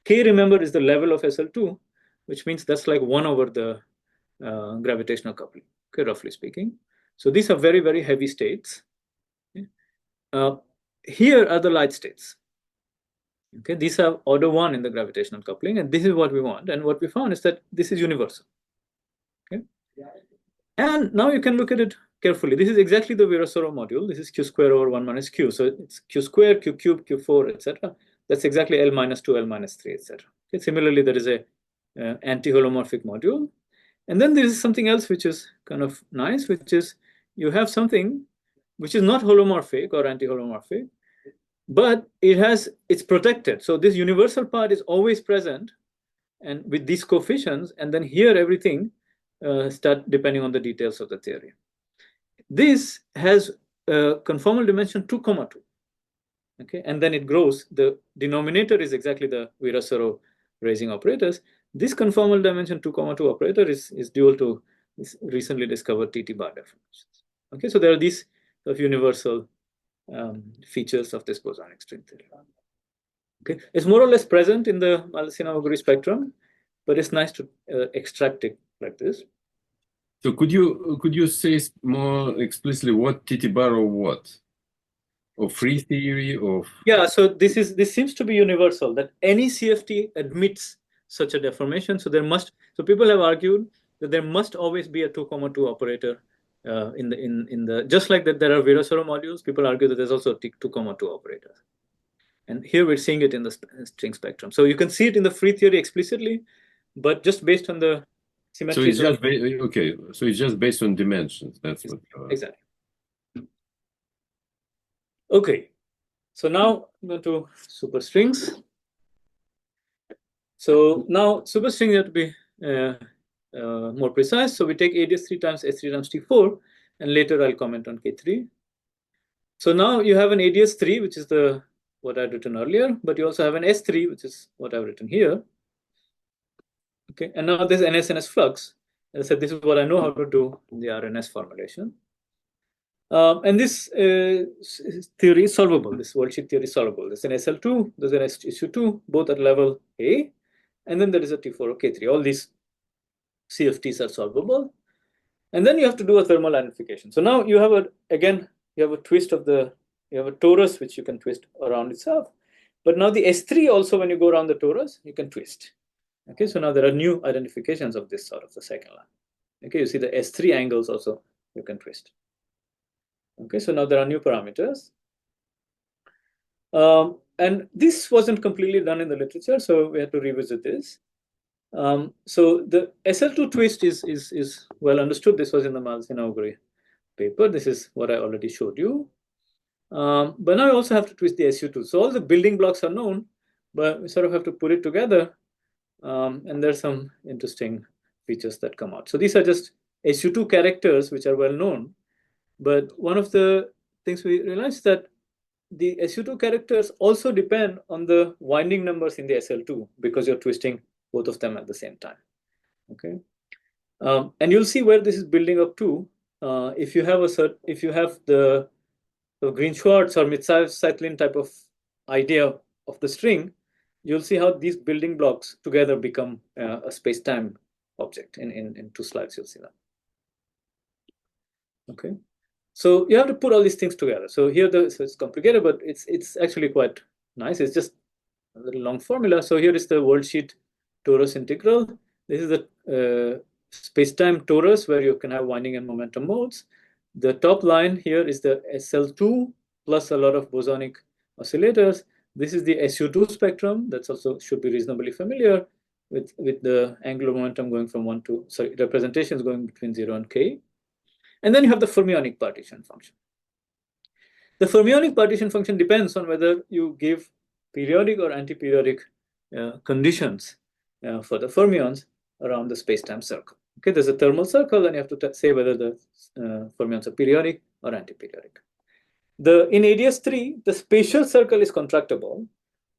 K, remember, is the level of SL2, which means that's like 1 over the gravitational coupling, okay, roughly speaking. So these are very, very heavy states. Okay. Here are the light states. Okay, these have order 1 in the gravitational coupling, and this is what we want. And what we found is that this is universal. Okay. And now you can look at it carefully. This is exactly the Virasoro module. This is q square over 1 minus q. So it's q square, q cube, q4, etc. That's exactly L minus 2, L minus 3, etc. Okay. Similarly, there is a anti-holomorphic module. And then there is something else which is kind of nice, which is you have something which is not holomorphic or anti-holomorphic, but it's protected. So this universal part is always present, and with these coefficients, and then here everything start depending on the details of the theory. This has conformal dimension 2, 2. Okay, and then it grows. The denominator is exactly the Virasoro raising operators. This conformal dimension 2, 2 operator is dual to this recently discovered TT bar deformations. Okay, so there are these sort of universal features of this bosonic string theory. Okay, it's more or less present in the Malacina-Oguri spectrum, but it's nice to extract it like this. So could you say more explicitly what TT bar or what? Of free theory of? Yeah, so this seems to be universal, that any CFT admits such a deformation. So so people have argued that there must always be a 2, 2 operator in the just like that there are Virasoro modules. People argue that there's also a 2, 2 operator, and here we're seeing it in the string spectrum. So you can see it in the free theory explicitly, but just based on the symmetry. So it's just okay. So it's just based on dimensions. That's what. Exactly. Okay. So now I'm going to superstrings. So now superstrings have to be more precise. So we take AdS3 times S3 times T4, and later I'll comment on K3. So now you have an AdS3, which is what I'd written earlier, but you also have an S3, which is what I've written here. Okay, and now there's NSNS flux. As I said, this is what I know how to do in the RNS formulation. And this theory is solvable. This worldsheet theory is solvable. There's an SL2, there's an SU2, both at level A, and then there is a T4 or K3. All these CFTs are solvable. And then you have to do a thermal identification. So now you have a twist of you have a torus which you can twist around itself. But now the S3 also, when you go around the torus, you can twist. Okay, so now there are new identifications of this sort of the second line. Okay, you see the S3 angles also you can twist. Okay, so now there are new parameters. And this wasn't completely done in the literature, so we had to revisit this. So the SL2 twist is well understood. This was in the Malacina-Oguri paper. This is what I already showed you. But now I also have to twist the SU2. So all the building blocks are known, but we sort of have to put it together. And there's some interesting features that come out. So these are just SU2 characters, which are well known. But one of the things we realized that the SU2 characters also depend on the winding numbers in the SL2 because you're twisting both of them at the same time. Okay, and you'll see where this is building up to. If you have the Green-Schwarz or Mitsav-Cyclin type of idea of the string, you'll see how these building blocks together become a space-time object. In 2 slides, you'll see that. Okay. So you have to put all these things together. So here, so it's complicated, but it's actually quite nice. It's just a little long formula. So here is the worldsheet torus integral. This is the space-time torus where you can have winding and momentum modes. The top line here is the SL2 plus a lot of bosonic oscillators. This is the SU2 spectrum. That's also should be reasonably familiar with the angular momentum going from representations going between 0 and K. And then you have the fermionic partition function. The fermionic partition function depends on whether you give periodic or anti-periodic conditions for the fermions around the space-time circle. Okay, there's a thermal circle, and you have to say whether the fermions are periodic or anti-periodic. In AdS3, the spatial circle is contractible.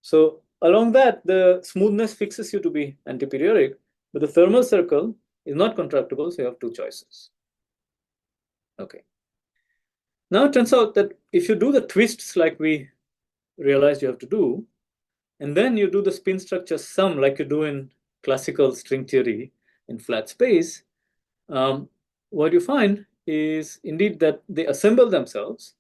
So along that, the smoothness fixes you to be anti-periodic, but the thermal circle is not contractible, so you have two choices. Okay. Now it turns out that if you do the twists like we realized you have to do, and then you do the spin structure sum like you do in classical string theory in flat space, what you find is indeed that they assemble themselves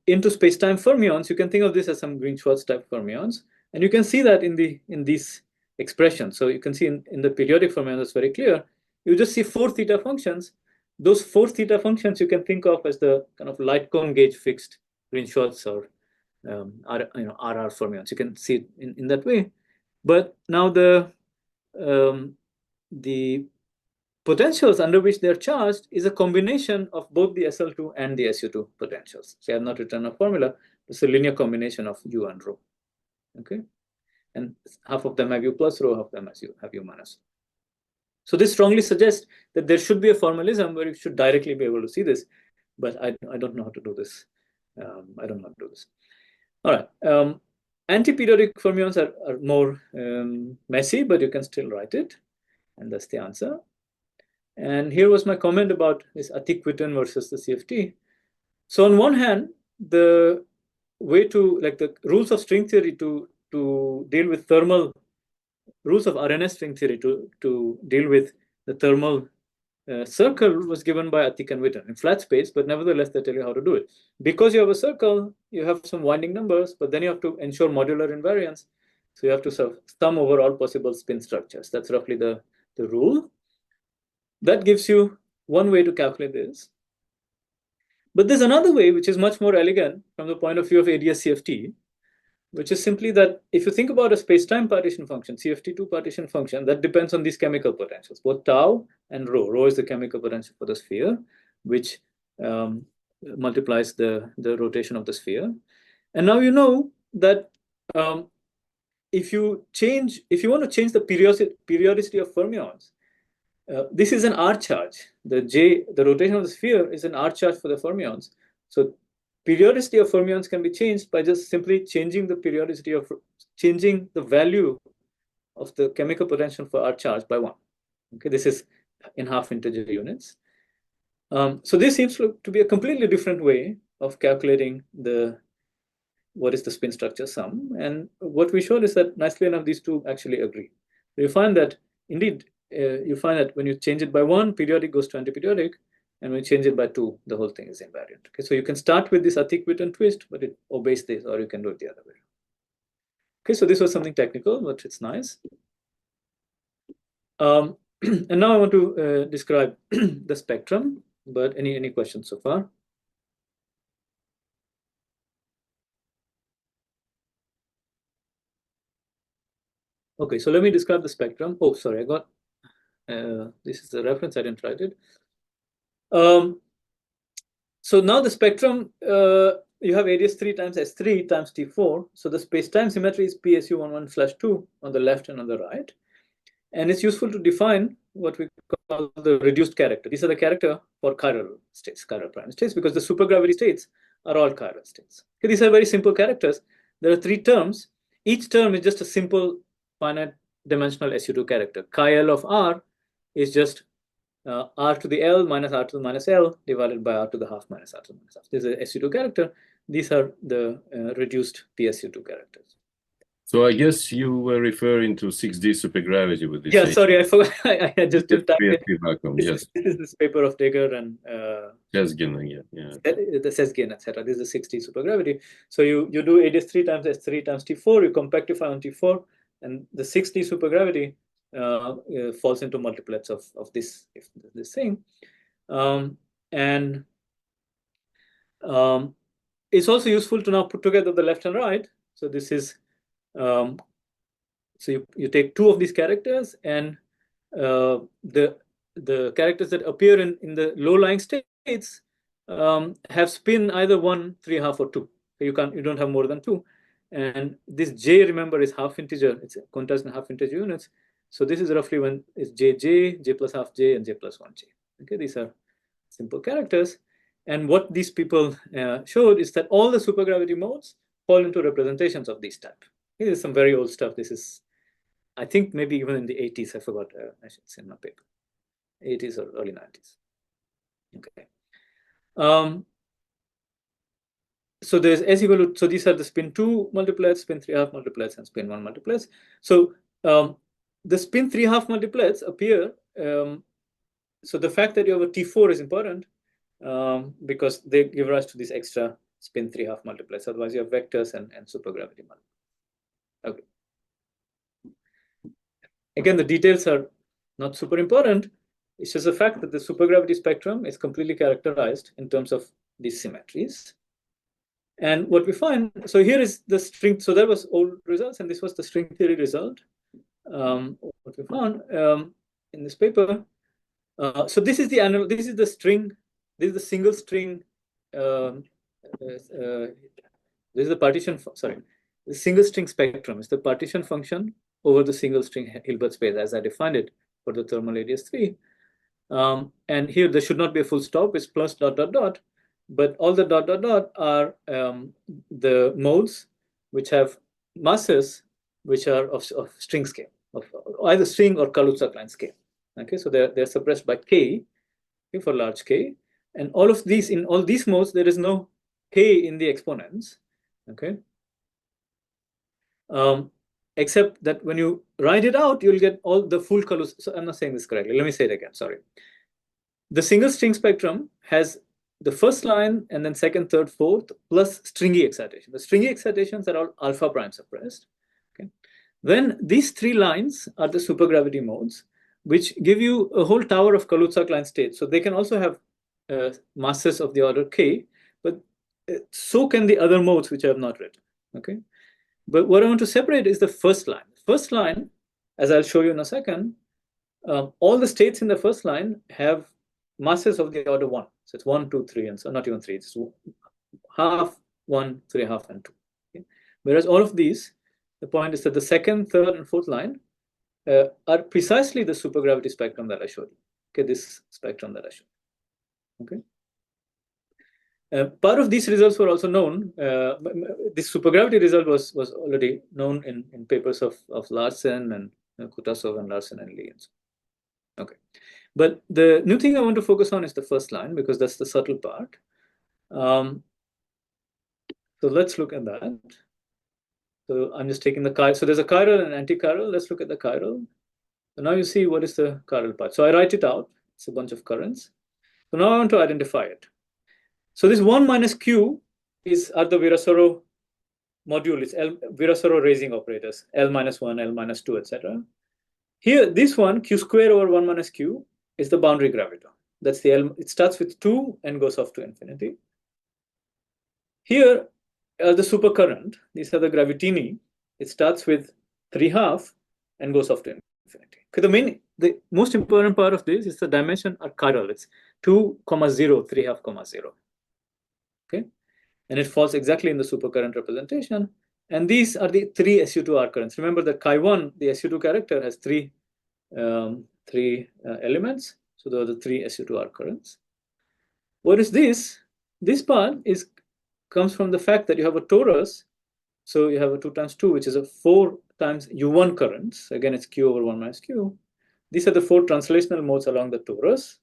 into space-time fermions. You can think of this as some Green-Schwarz type fermions, and you can see that in these expressions. So you can see in the periodic fermions, it's very clear. You just see 4 theta functions. Those 4 theta functions you can think of as the kind of light cone gauge fixed Green-Schwarz or RR fermions. You can see it in that way. But now the potentials under which they're charged is a combination of both the SL2 and the SU2 potentials. So I have not written a formula. It's a linear combination of U and rho. Okay, and half of them have U plus rho, half of them have U minus. So this strongly suggests that there should be a formalism where you should directly be able to see this, but I don't know how to do this. I don't know how to do this. All right. Anti-periodic fermions are more messy, but you can still write it, and that's the answer. And here was my comment about this Attic-Witten versus the CFT. So on one hand, the way to, like the rules of string theory to deal with thermal, rules of RNS string theory to deal with the thermal circle was given by Attic and Witten in flat space, but nevertheless they tell you how to do it. Because you have a circle, you have some winding numbers, but then you have to ensure modular invariance. So you have to sum over all possible spin structures. That's roughly the rule. That gives you one way to calculate this. But there's another way, which is much more elegant from the point of view of AdS-CFT, which is simply that if you think about a space-time partition function, CFT2 partition function, that depends on these chemical potentials, both tau and rho. Rho is the chemical potential for the sphere, which multiplies the rotation of the sphere. And now you know that if you want to change the periodicity of fermions, this is an R charge. The rotation of the sphere is an R charge for the fermions. So periodicity of fermions can be changed by just simply changing the value of the chemical potential for R charge by 1. Okay, this is in half integer units. So this seems to be a completely different way of calculating what is the spin structure sum. And what we showed is that nicely enough, these two actually agree. You find that indeed, you find that when you change it by 1, periodic goes to anti-periodic, and when you change it by 2, the whole thing is invariant. Okay, so you can start with this Attic-Witten twist, but it obeys this, or you can do it the other way. Okay, so this was something technical, but it's nice. And now I want to describe the spectrum, but any questions so far? Okay, so let me describe the spectrum. Oh, sorry, I got, this is the reference, I didn't write it. So now the spectrum, you have AdS3 times S3 times T4. So the space-time symmetry is PSU11/2 on the left and on the right. And it's useful to define what we call the reduced character. These are the character for chiral states, chiral prime states, because the supergravity states are all chiral states. Okay, these are very simple characters. There are 3 terms. Each term is just a simple finite dimensional SU2 character. Chi L of R is just R to the L minus R to the minus L divided by R to the half minus R to the minus half. This is a SU2 character. These are the reduced PSU2 characters. So I guess you were referring to 6D supergravity with this. Yeah, sorry, I forgot. I just didn't type it. Yes. This is this paper of Degger and Sezgin again. Yeah. The Sezgin, etc. This is a 6D supergravity. So you do AdS3 times S3 times T4. You compactify on T4, and the 6D supergravity falls into multiplets of this thing, and it's also useful to now put together the left and right. So this is so you take 2 of these characters, and the the characters that appear in the low-lying states have spin either 1, 3.5, or 2. You don't have more than 2. And this j, remember, is half integer. It's quantized in half integer units. So this is roughly when it's jj, j plus half j, and j plus 1j. Okay, these are simple characters. And what these people showed is that all the supergravity modes fall into representations of these type. This is some very old stuff. This is, I think, maybe even in the 80s. I forgot. I should say in my paper. 80s or early 90s. Okay. So there's S equal to, so these are the spin 2 multiplets, spin 3.5 multiplets, and spin 1 multiplets. So the spin 3.5 multiplets appear. So the fact that you have a T4 is important because they give rise to these extra spin 3.5 multiplets. Otherwise, you have vectors and supergravity multiplets. Okay. Again, the details are not super important. It's just the fact that the supergravity spectrum is completely characterized in terms of these symmetries. And what we find, so here is the string. So that was old results, and this was the string theory result. What we found in this paper. So this is the this is the string. This is the single string. This is the partition. Sorry, the single string spectrum is the partition function over the single string Hilbert space as I defined it for the thermal AdS3. And here there should not be a full stop. It's plus dot dot dot. But all the dot dot dot are the modes which have masses which are of string scale, of either string or Kaluza-Klein scale. Okay, so they're suppressed by k, okay, for large k, and all of these, in all these modes there is no k in the exponents. Okay, except that when you write it out, you'll get all the full Kaluza. So I'm not saying this correctly. Let me say it again. Sorry. The single string spectrum has the first line and then second, third, fourth, plus stringy excitation. The stringy excitations are all alpha prime suppressed. Okay. Then these 3 lines are the supergravity modes, which give you a whole tower of Kaluza-Klein states. So they can also have masses of the order k, but so can the other modes which I have not written. Okay. But what I want to separate is the first line. First line, as I'll show you in a second, all the states in the first line have masses of the order 1. So it's 1, 2, 3, and so not even 3. It's half, 1, 3.5, and 2. Okay? Whereas all of these, the point is that the second, third, and fourth line are precisely the supergravity spectrum that I showed you. Okay, this spectrum that I showed. Okay. Part of these results were also known. This supergravity result was already known in papers of Larsen and Kutasov and Larsen and Lee. And so. Okay. But the new thing I want to focus on is the first line, because that's the subtle part. So let's look at that. So I'm just taking the chiral. So there's a chiral and anti-chiral. Let's look at the chiral. So now you see what is the chiral part. So I write it out. It's a bunch of currents. So now I want to identify it. So this 1 minus q are the Virasoro module. It's Virasoro raising operators, L minus 1, L minus 2, etc. Here, this one, q square over 1 minus q, is the boundary graviton. That's the L. It starts with 2 and goes off to infinity. Here are the supercurrent. These are the gravitini. It starts with 3.5 and goes off to infinity. Okay, the most important part of this is the dimension are chiral. It's 2, 0, 3.5, 0. Okay, and it falls exactly in the supercurrent representation. And these are the 3 SU2R currents. Remember that chi1, the SU2 character, has three elements. So those are the 3 SU2R currents. What is this? This part comes from the fact that you have a torus. So you have a 2 times 2, which is a 4 times U1 currents. Again, it's Q over 1 minus Q. These are the 4 translational modes along the torus.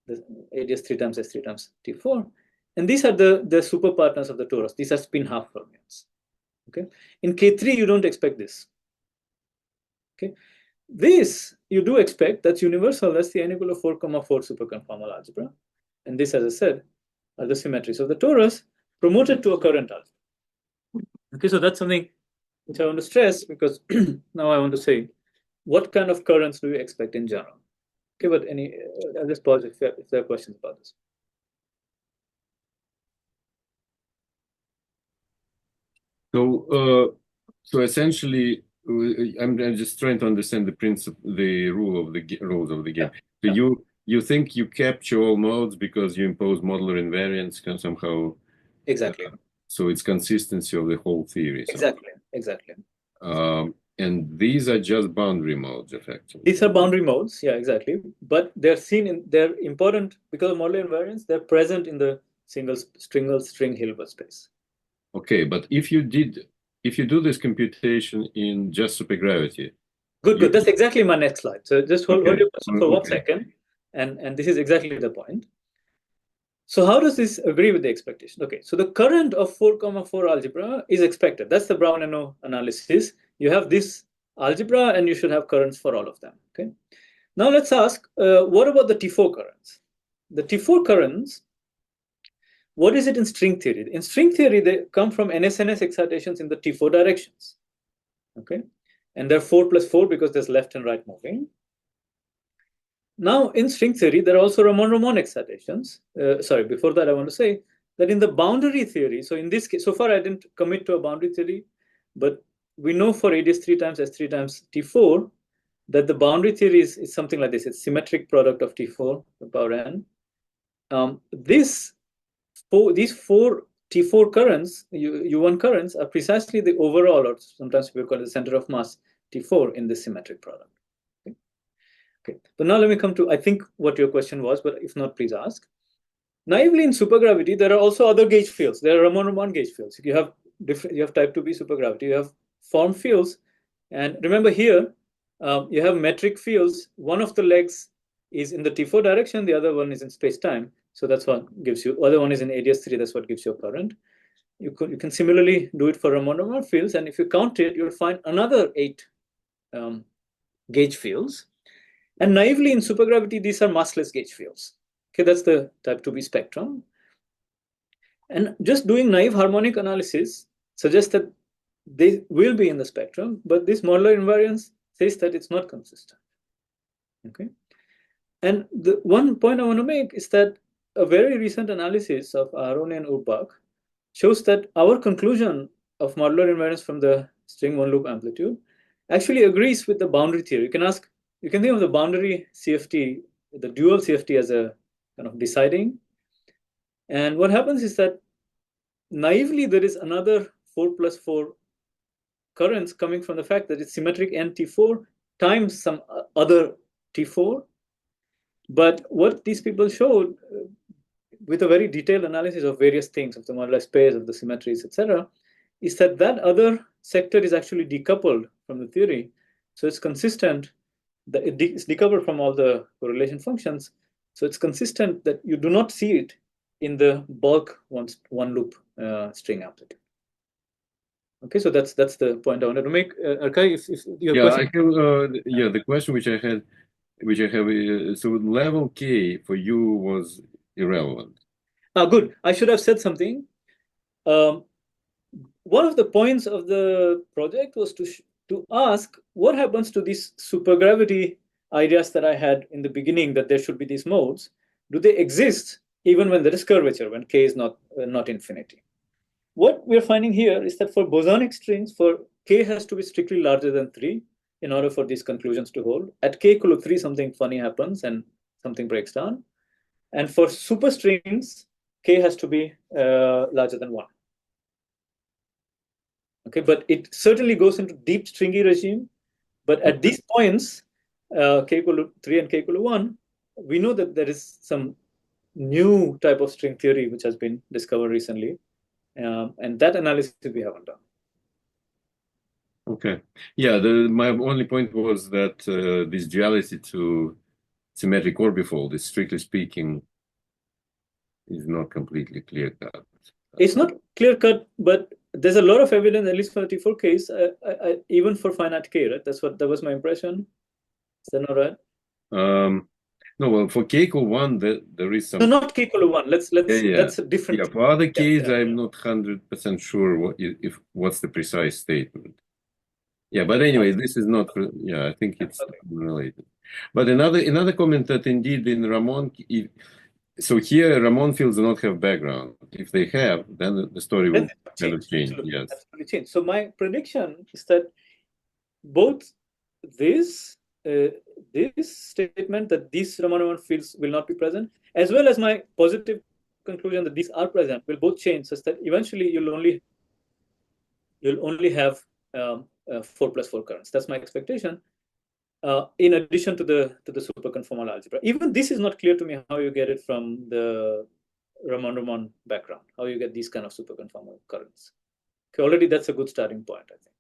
The AdS3 times S3 times T4. And these are the super partners of the torus. These are spin half fermions. Okay. In K3, you don't expect this. Okay. This you do expect. That's universal. That's the n equal to 4, 4 superconformal algebra. And this, as I said, are the symmetries of the torus promoted to a current algebra. Okay, so that's something which I want to stress, because now I want to say, what kind of currents do you expect in general? Okay, but I'll just pause if there are questions about this. So essentially, I'm just trying to understand the principle, the rules of the game. So So you think you capture all modes because you impose modular invariance can somehow. Exactly. So it's consistency of the whole theory. Exactly. Exactly. And these are just boundary modes, effectively. These are boundary modes, yeah, exactly. But they're important because of modular invariance. They're present in the single string Hilbert space. Okay, but if you do this computation in just supergravity. Good. That's exactly my next slide. So just hold your question for 1 second, and this is exactly the point. So how does this agree with the expectation? Okay, so the current of 4,4 algebra is expected. That's the Brown-Eno analysis. You have this algebra, and you should have currents for all of them. Okay. Now let's ask, what about the T4 currents? The T4 currents, what is it in string theory? In string theory, they come from NSNS excitations in the T4 directions. Okay, and they're 4 + 4 because there's left and right moving. Now, in string theory, there are also Ramon-Ramon excitations. Sorry, before that, I want to say that in the boundary theory, so in this case, so far I didn't commit to a boundary theory, but we know for AdS3 times S3 times T4 that the boundary theory is something like this. It's symmetric product of T4 to the power n. These four T4 currents, U1 currents, are precisely the overall, or sometimes we call it the center of mass T4 in this symmetric product. Okay, but now let me come to, I think, what your question was, but if not, please ask. Naively in supergravity, there are also other gauge fields. There are Ramon-Ramon gauge fields. You have type 2b supergravity, you have form fields. And remember here, you have metric fields. One of the legs is in the T4 direction, the other one is in space-time. So that's what gives you, other one is in AdS3, that's what gives you a current. You can similarly do it for Ramon-Ramon fields. And if you count it, you'll find another 8 gauge fields. And naively in supergravity, these are massless gauge fields. Okay, that's the type 2b spectrum. And just doing naive harmonic analysis suggests that they will be in the spectrum, but this modular invariance says that it's not consistent. Okay. And the one point I want to make is that a very recent analysis of Aharoni and Urbach shows that our conclusion of modular invariance from the string one loop amplitude actually agrees with the boundary theory. You can think of the boundary CFT, the dual CFT, as a kind of deciding. And what happens is that naively, there is another 4 + 4 currents coming from the fact that it's symmetric n T4 times some other T4. But what these people showed with a very detailed analysis of various things, of the modular space, of the symmetries, etc., is that other sector is actually decoupled from the theory. So it's consistent. It's decoupled from all the correlation functions. So it's consistent that you do not see it in the bulk one loop string amplitude. Okay, so that's the point I wanted to make. Arkay, if your question. I have the question which I have, so level K for you was irrelevant. Good. I should have said something. One of the points of the project was to ask what happens to these supergravity ideas that I had in the beginning, that there should be these modes. Do they exist even when there is curvature, when K is not infinity? What we're finding here is that for bosonic strings, for K has to be strictly larger than 3 in order for these conclusions to hold. At K equal to 3, something funny happens and something breaks down. And for superstrings, K has to be larger than 1. Okay, but it certainly goes into deep stringy regime. But at these points, K equal to 3 and K equal to 1, we know that there is some new type of string theory which has been discovered recently. And that analysis we haven't done. Okay. Yeah, my only point was that this duality to symmetric orbifold is, strictly speaking, is not completely clear-cut. It's not clear-cut, but there's a lot of evidence, at least for the T4 case, even for finite K, right? That was my impression. Is that not right? No, well, for K equal 1, there is some. No, not K equal to 1. Let's. That's a different. Yeah, for other Ks, I'm not 100% sure what's the precise statement. Yeah, but anyway, this is not. Yeah, I think it's related. But another comment that indeed in Ramon, so here Ramon fields do not have background. If they have, then the story will kind of change. Yes, absolutely change. So my prediction is that both this this statement that these Ramanujan fields will not be present, as well as my positive conclusion that these are present, will both change such that eventually you'll only have 4+4 currents. That's my expectation. In addition to the superconformal algebra, even this is not clear to me how you get it from the Ramanujan background, how you get these kind of superconformal currents. Okay, already that's a good starting point, I think.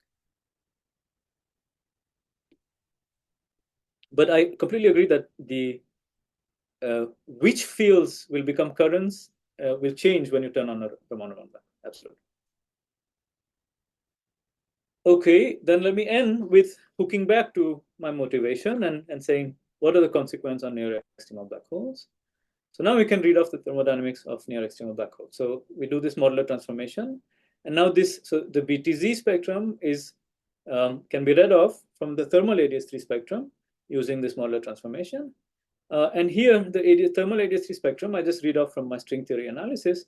But I completely agree that the which fields will become currents will change when you turn on a Ramanujan back. Absolutely. Okay, then let me end with hooking back to my motivation and saying, what are the consequences on near-extremal black holes? So now we can read off the thermodynamics of near-extremal black holes. So we do this modular transformation. And now so the BTZ spectrum is can be read off from the thermal AdS3 spectrum using this modular transformation. And here, the thermal AdS3 spectrum, I just read off from my string theory analysis.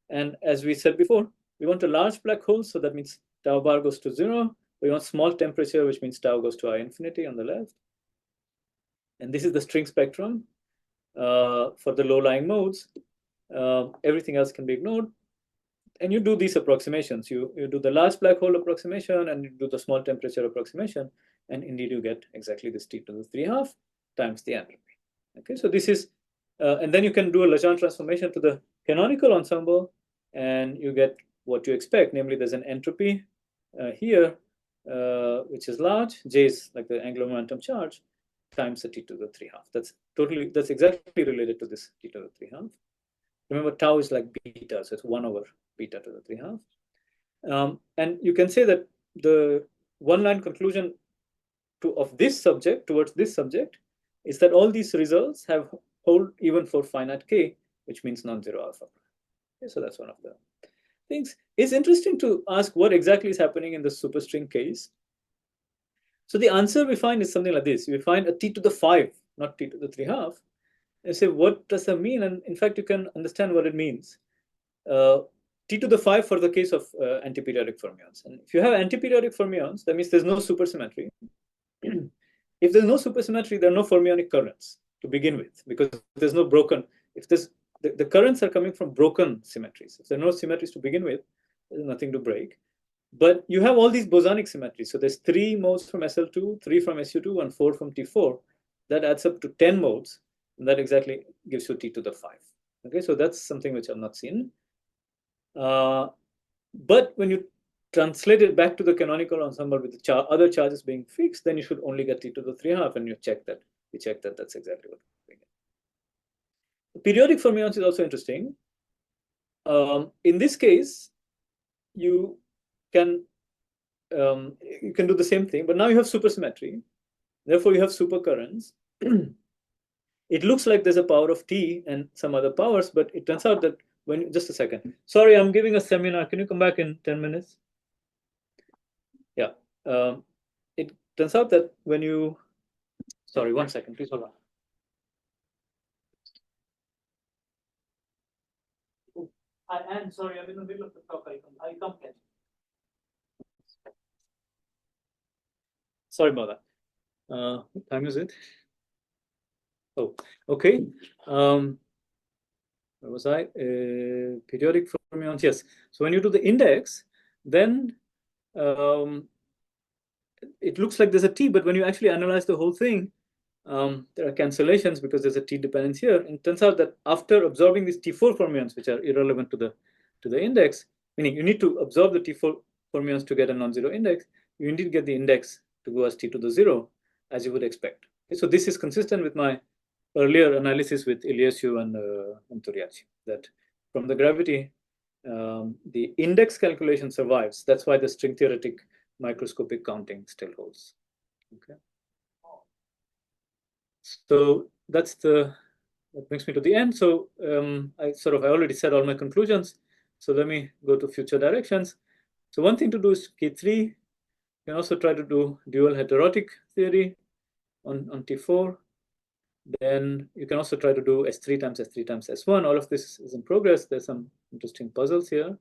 And as we said before, we want a large black hole, so that means tau bar goes to 0. We want small temperature, which means tau goes to I infinity on the left. And this is the string spectrum for the low-lying modes. Everything else can be ignored. And you do these approximations. You do the large black hole approximation, and you do the small temperature approximation. And indeed, you get exactly this T to the 3½ times the entropy. Okay, so this is, and then you can do a Legendre transformation to the canonical ensemble, and you get what you expect. Namely, there's an entropy here, which is large. J is like the angular momentum charge times the T to the 3½. That's exactly related to this T to the 3½. Remember, tau is like beta, so it's 1/beta to the 3½. And you can say that the one-line conclusion of this subject towards this subject is that all these results hold even for finite k, which means non-zero alpha. Okay, so that's one of the things. It's interesting to ask what exactly is happening in the superstring case. So the answer we find is something like this. We find a T to the 5, not T to the 3½. And say, what does that mean? And in fact, you can understand what it means. T to the 5 for the case of antiperiodic fermions. And if you have antiperiodic fermions, that means there's no supersymmetry. If there's no supersymmetry, there are no fermionic currents to begin with, because there's no broken. If there's the currents are coming from broken symmetries. If there are no symmetries to begin with, there's nothing to break. But you have all these bosonic symmetries. So there's 3 modes from SL2, 3 from SU2, and 4 from T4. That adds up to 10 modes. And that exactly gives you T to the 5. Okay, so that's something which I've not seen. But when you translate it back to the canonical ensemble with the other charges being fixed, then you should only get T to the 3½ and you check that. We check that that's exactly what we get. The periodic fermions is also interesting. In this case, you can do the same thing, but now you have supersymmetry. Therefore, you have supercurrents. It looks like there's a power of T and some other powers, but it turns out that when, just a second. Sorry, I'm giving a seminar. Can you come back in 10 minutes? Yeah. It turns out that when you, sorry, 1 second, please hold on. I am sorry, I'm in the middle of the talk. I'll come catch. Sorry about that. What time is it? Oh, okay. Where was I? Periodic fermions, yes. So when you do the index, then it looks like there's a T, but when you actually analyze the whole thing, there are cancellations because there's a T dependence here. And it turns out that after absorbing these T4 fermions, which are irrelevant to the index, meaning you need to absorb the T4 fermions to get a non-zero index, you indeed get the index to go as T to the 0, as you would expect. Okay, so this is consistent with my earlier analysis with Iliescu and Toriaci, that from the gravity, the index calculation survives. That's why the string theoretic microscopic counting still holds. Okay. So that brings me to the end. So I already said all my conclusions. So let me go to future directions. So one thing to do is K3. You can also try to do dual heterotic theory on T4. Then you can also try to do S3 times S3 times S1. All of this is in progress. There's some interesting puzzles here.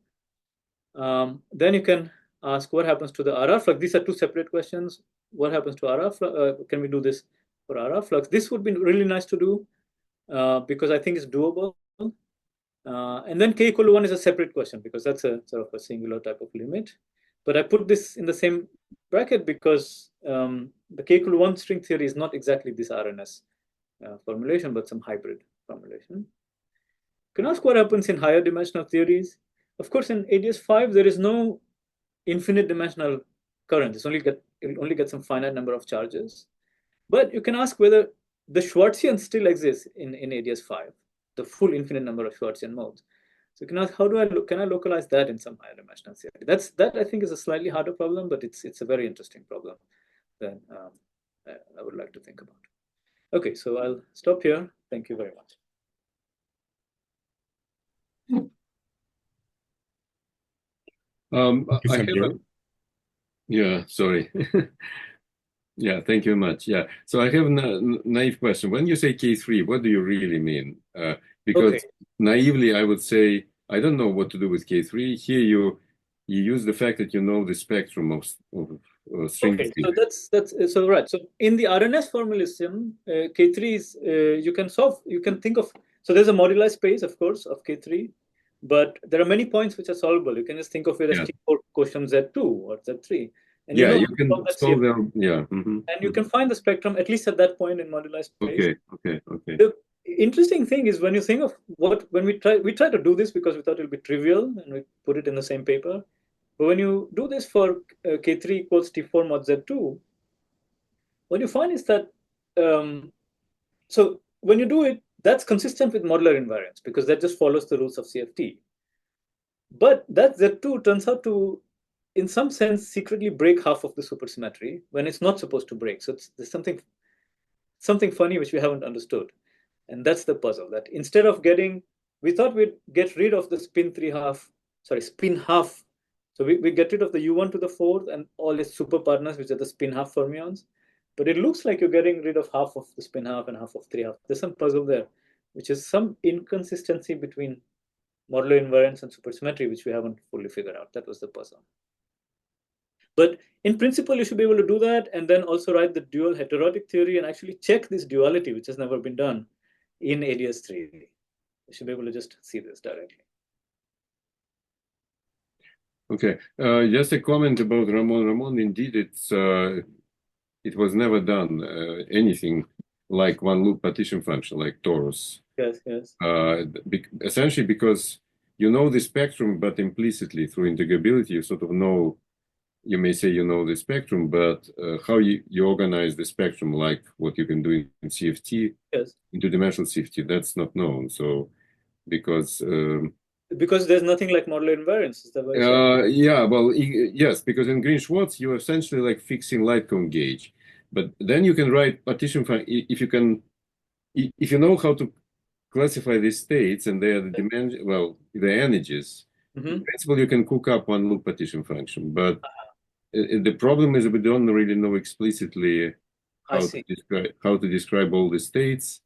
Then you can ask what happens to the RR flux. These are 2 separate questions. What happens to RR flux? Can we do this for RR flux. This would be really nice to do because I think it's doable. And then k equal to 1 is a separate question because that's a sort of a singular type of limit. But I put this in the same bracket because the k equal to 1 string theory is not exactly this RNS formulation, but some hybrid formulation. You can ask what happens in higher dimensional theories. Of course, in AdS5, there is no infinite dimensional current. It only get some finite number of charges. But you can ask whether the Schwarzian still exists in AdS5, the full infinite number of Schwarzian modes. So you can ask, how do I can I localize that in some higher dimensional theory? That I think is a slightly harder problem, but it's a very interesting problem that I would like to think about. Okay, so I'll stop here. Thank you very much. Yeah, sorry. Yeah, thank you very much. Yeah, so I have a naive question. When you say K3, what do you really mean? Because naively, I would say, I don't know what to do with K3. Here you use the fact that you know the spectrum of string. Okay, so that's so right. So in the RNS formalism, K3 is you can think of, so there's a moduli space, of course, of K3, but there are many points which are solvable. You can just think of it as T4 quotient Z2 or Z3. And you can solve them. And you can find the spectrum at least at that point in moduli space. Okay. The interesting thing is when you think of when we try to do this because we thought it would be trivial and we put it in the same paper. But when you do this for K3 equals T4 mod Z2, what you find is that so when you do it, that's consistent with modular invariance because that just follows the rules of CFT. But that Z2 turns out to, in some sense, secretly break half of the supersymmetry when it's not supposed to break. So there's something funny which we haven't understood. And that's the puzzle, that instead of we thought we'd get rid of the spin half. So we get rid of the U1 to the 4th and all its super partners, which are the spin half fermions. But it looks like you're getting rid of half of the spin half and half of 3 half. There's some puzzle there, which is some inconsistency between modular invariance and supersymmetry, which we haven't fully figured out. That was the puzzle. But in principle, you should be able to do that and then also write the dual heterotic theory and actually check this duality, which has never been done in AdS3. You should be able to just see this directly. Okay, just a comment about Ramon. Indeed, it was never done anything like one loop partition function like torus. Yes. Essentially because you know the spectrum, but implicitly through integrability, you sort of know. You may say you know the spectrum, but how you organize the spectrum, like what you can do in CFT, interdimensional CFT, that's not known. So because there's nothing like modular invariance, is that what yes, because in Green-Schwarz you're essentially like fixing light cone gauge, but then you can write partition function if you know how to classify these states and they are the dimension, the energies. In principle, you can cook up one loop partition function, but the problem is we don't really know explicitly how to describe all the states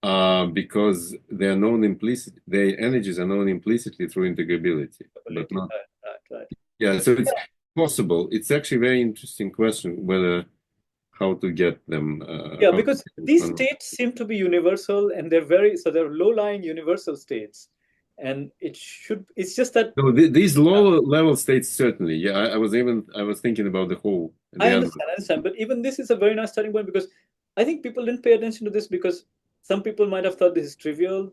because they are known implicitly. Their energies are known implicitly through integrability, but not. Right. Yeah, so it's possible. It's actually a very interesting question whether how to get them. Because these states seem to be universal, and they're low-lying universal states. And it's just that. No, these low-level states certainly. Yeah, I was thinking about the whole. I understand. But even this is a very nice starting point because I think people didn't pay attention to this because some people might have thought this is trivial,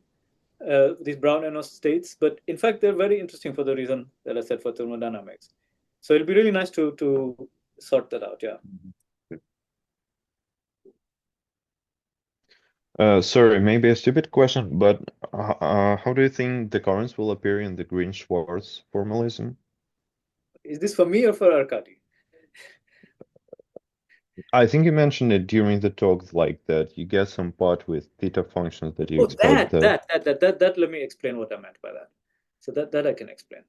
these Brown-Enos states. But in fact, they're very interesting for the reason that I said for thermodynamics. So it'll be really nice to sort that out. Yeah. Sorry, maybe a stupid question, but how do you think the currents will appear in the Green-Schwarz formalism? Is this for me or for Arkady? I think you mentioned it during the talk, like that you get some part with theta functions that you expect. That. Let me explain what I meant by that. So that I can explain.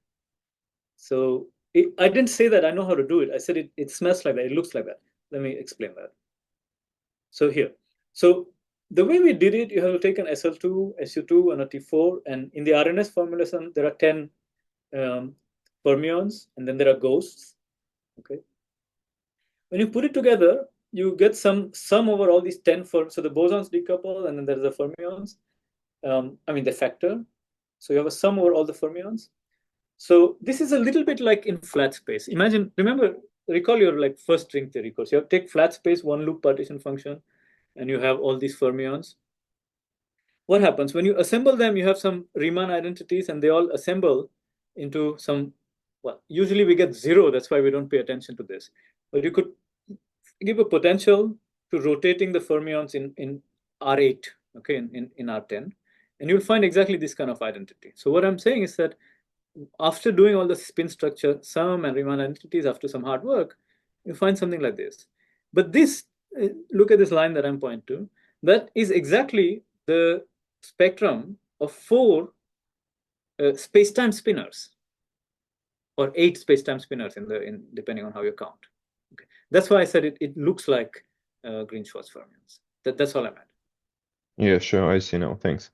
So I didn't say that I know how to do it. I said it smells like that. It looks like that. Let me explain that. So here. So the way we did it, you have to take an SL2, SU2, and a T4. And in the RNS formalism, there are 10 fermions, and then there are ghosts. Okay. When you put it together, you get some sum over all these 10 so the bosons decouple, and then there's the fermions. I mean the factor. So you have a sum over all the fermions. So this is a little bit like in flat space. Recall your like first string theory course. You take flat space, one loop partition function, and you have all these fermions. What happens when you assemble them? You have some Riemann identities, and they all assemble into some. Well, usually we get 0. That's why we don't pay attention to this. But you could give a potential to rotating the fermions in R8, okay, in R10, and you'll find exactly this kind of identity. So what I'm saying is that after doing all the spin structure sum and Riemann identities, after some hard work, you find something like this. But this, look at this line that I'm pointing to, that is exactly the spectrum of 4 spacetime spinners, or 8 spacetime spinners depending on how you count. Okay. That's why I said it looks like Green-Schwarz fermions. That's all I meant. Yeah, sure. I see now. Thanks.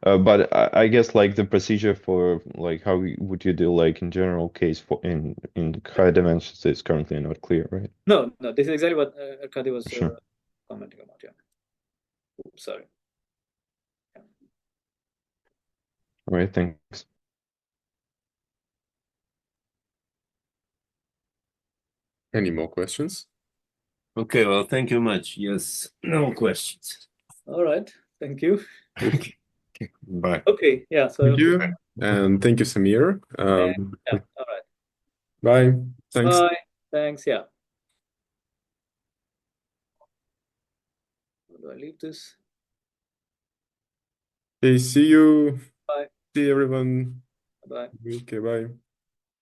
But I guess like the procedure for like how would you do like in general case for in high dimensions is currently not clear, right? No, this is exactly what Arkady was Sure. commenting about. Yeah. Oops, sorry. Yeah. All right. Thanks. Any more questions? Okay, well, thank you much. Yes, no questions. All right. Thank you. Okay. Bye. Okay. Yeah. So Thank you. And thank you, Samir. yeah. All right. Bye. Thanks. Bye. Thanks. Yeah. How do I leave this? Okay, see you. Bye. See everyone. Bye. Okay, bye.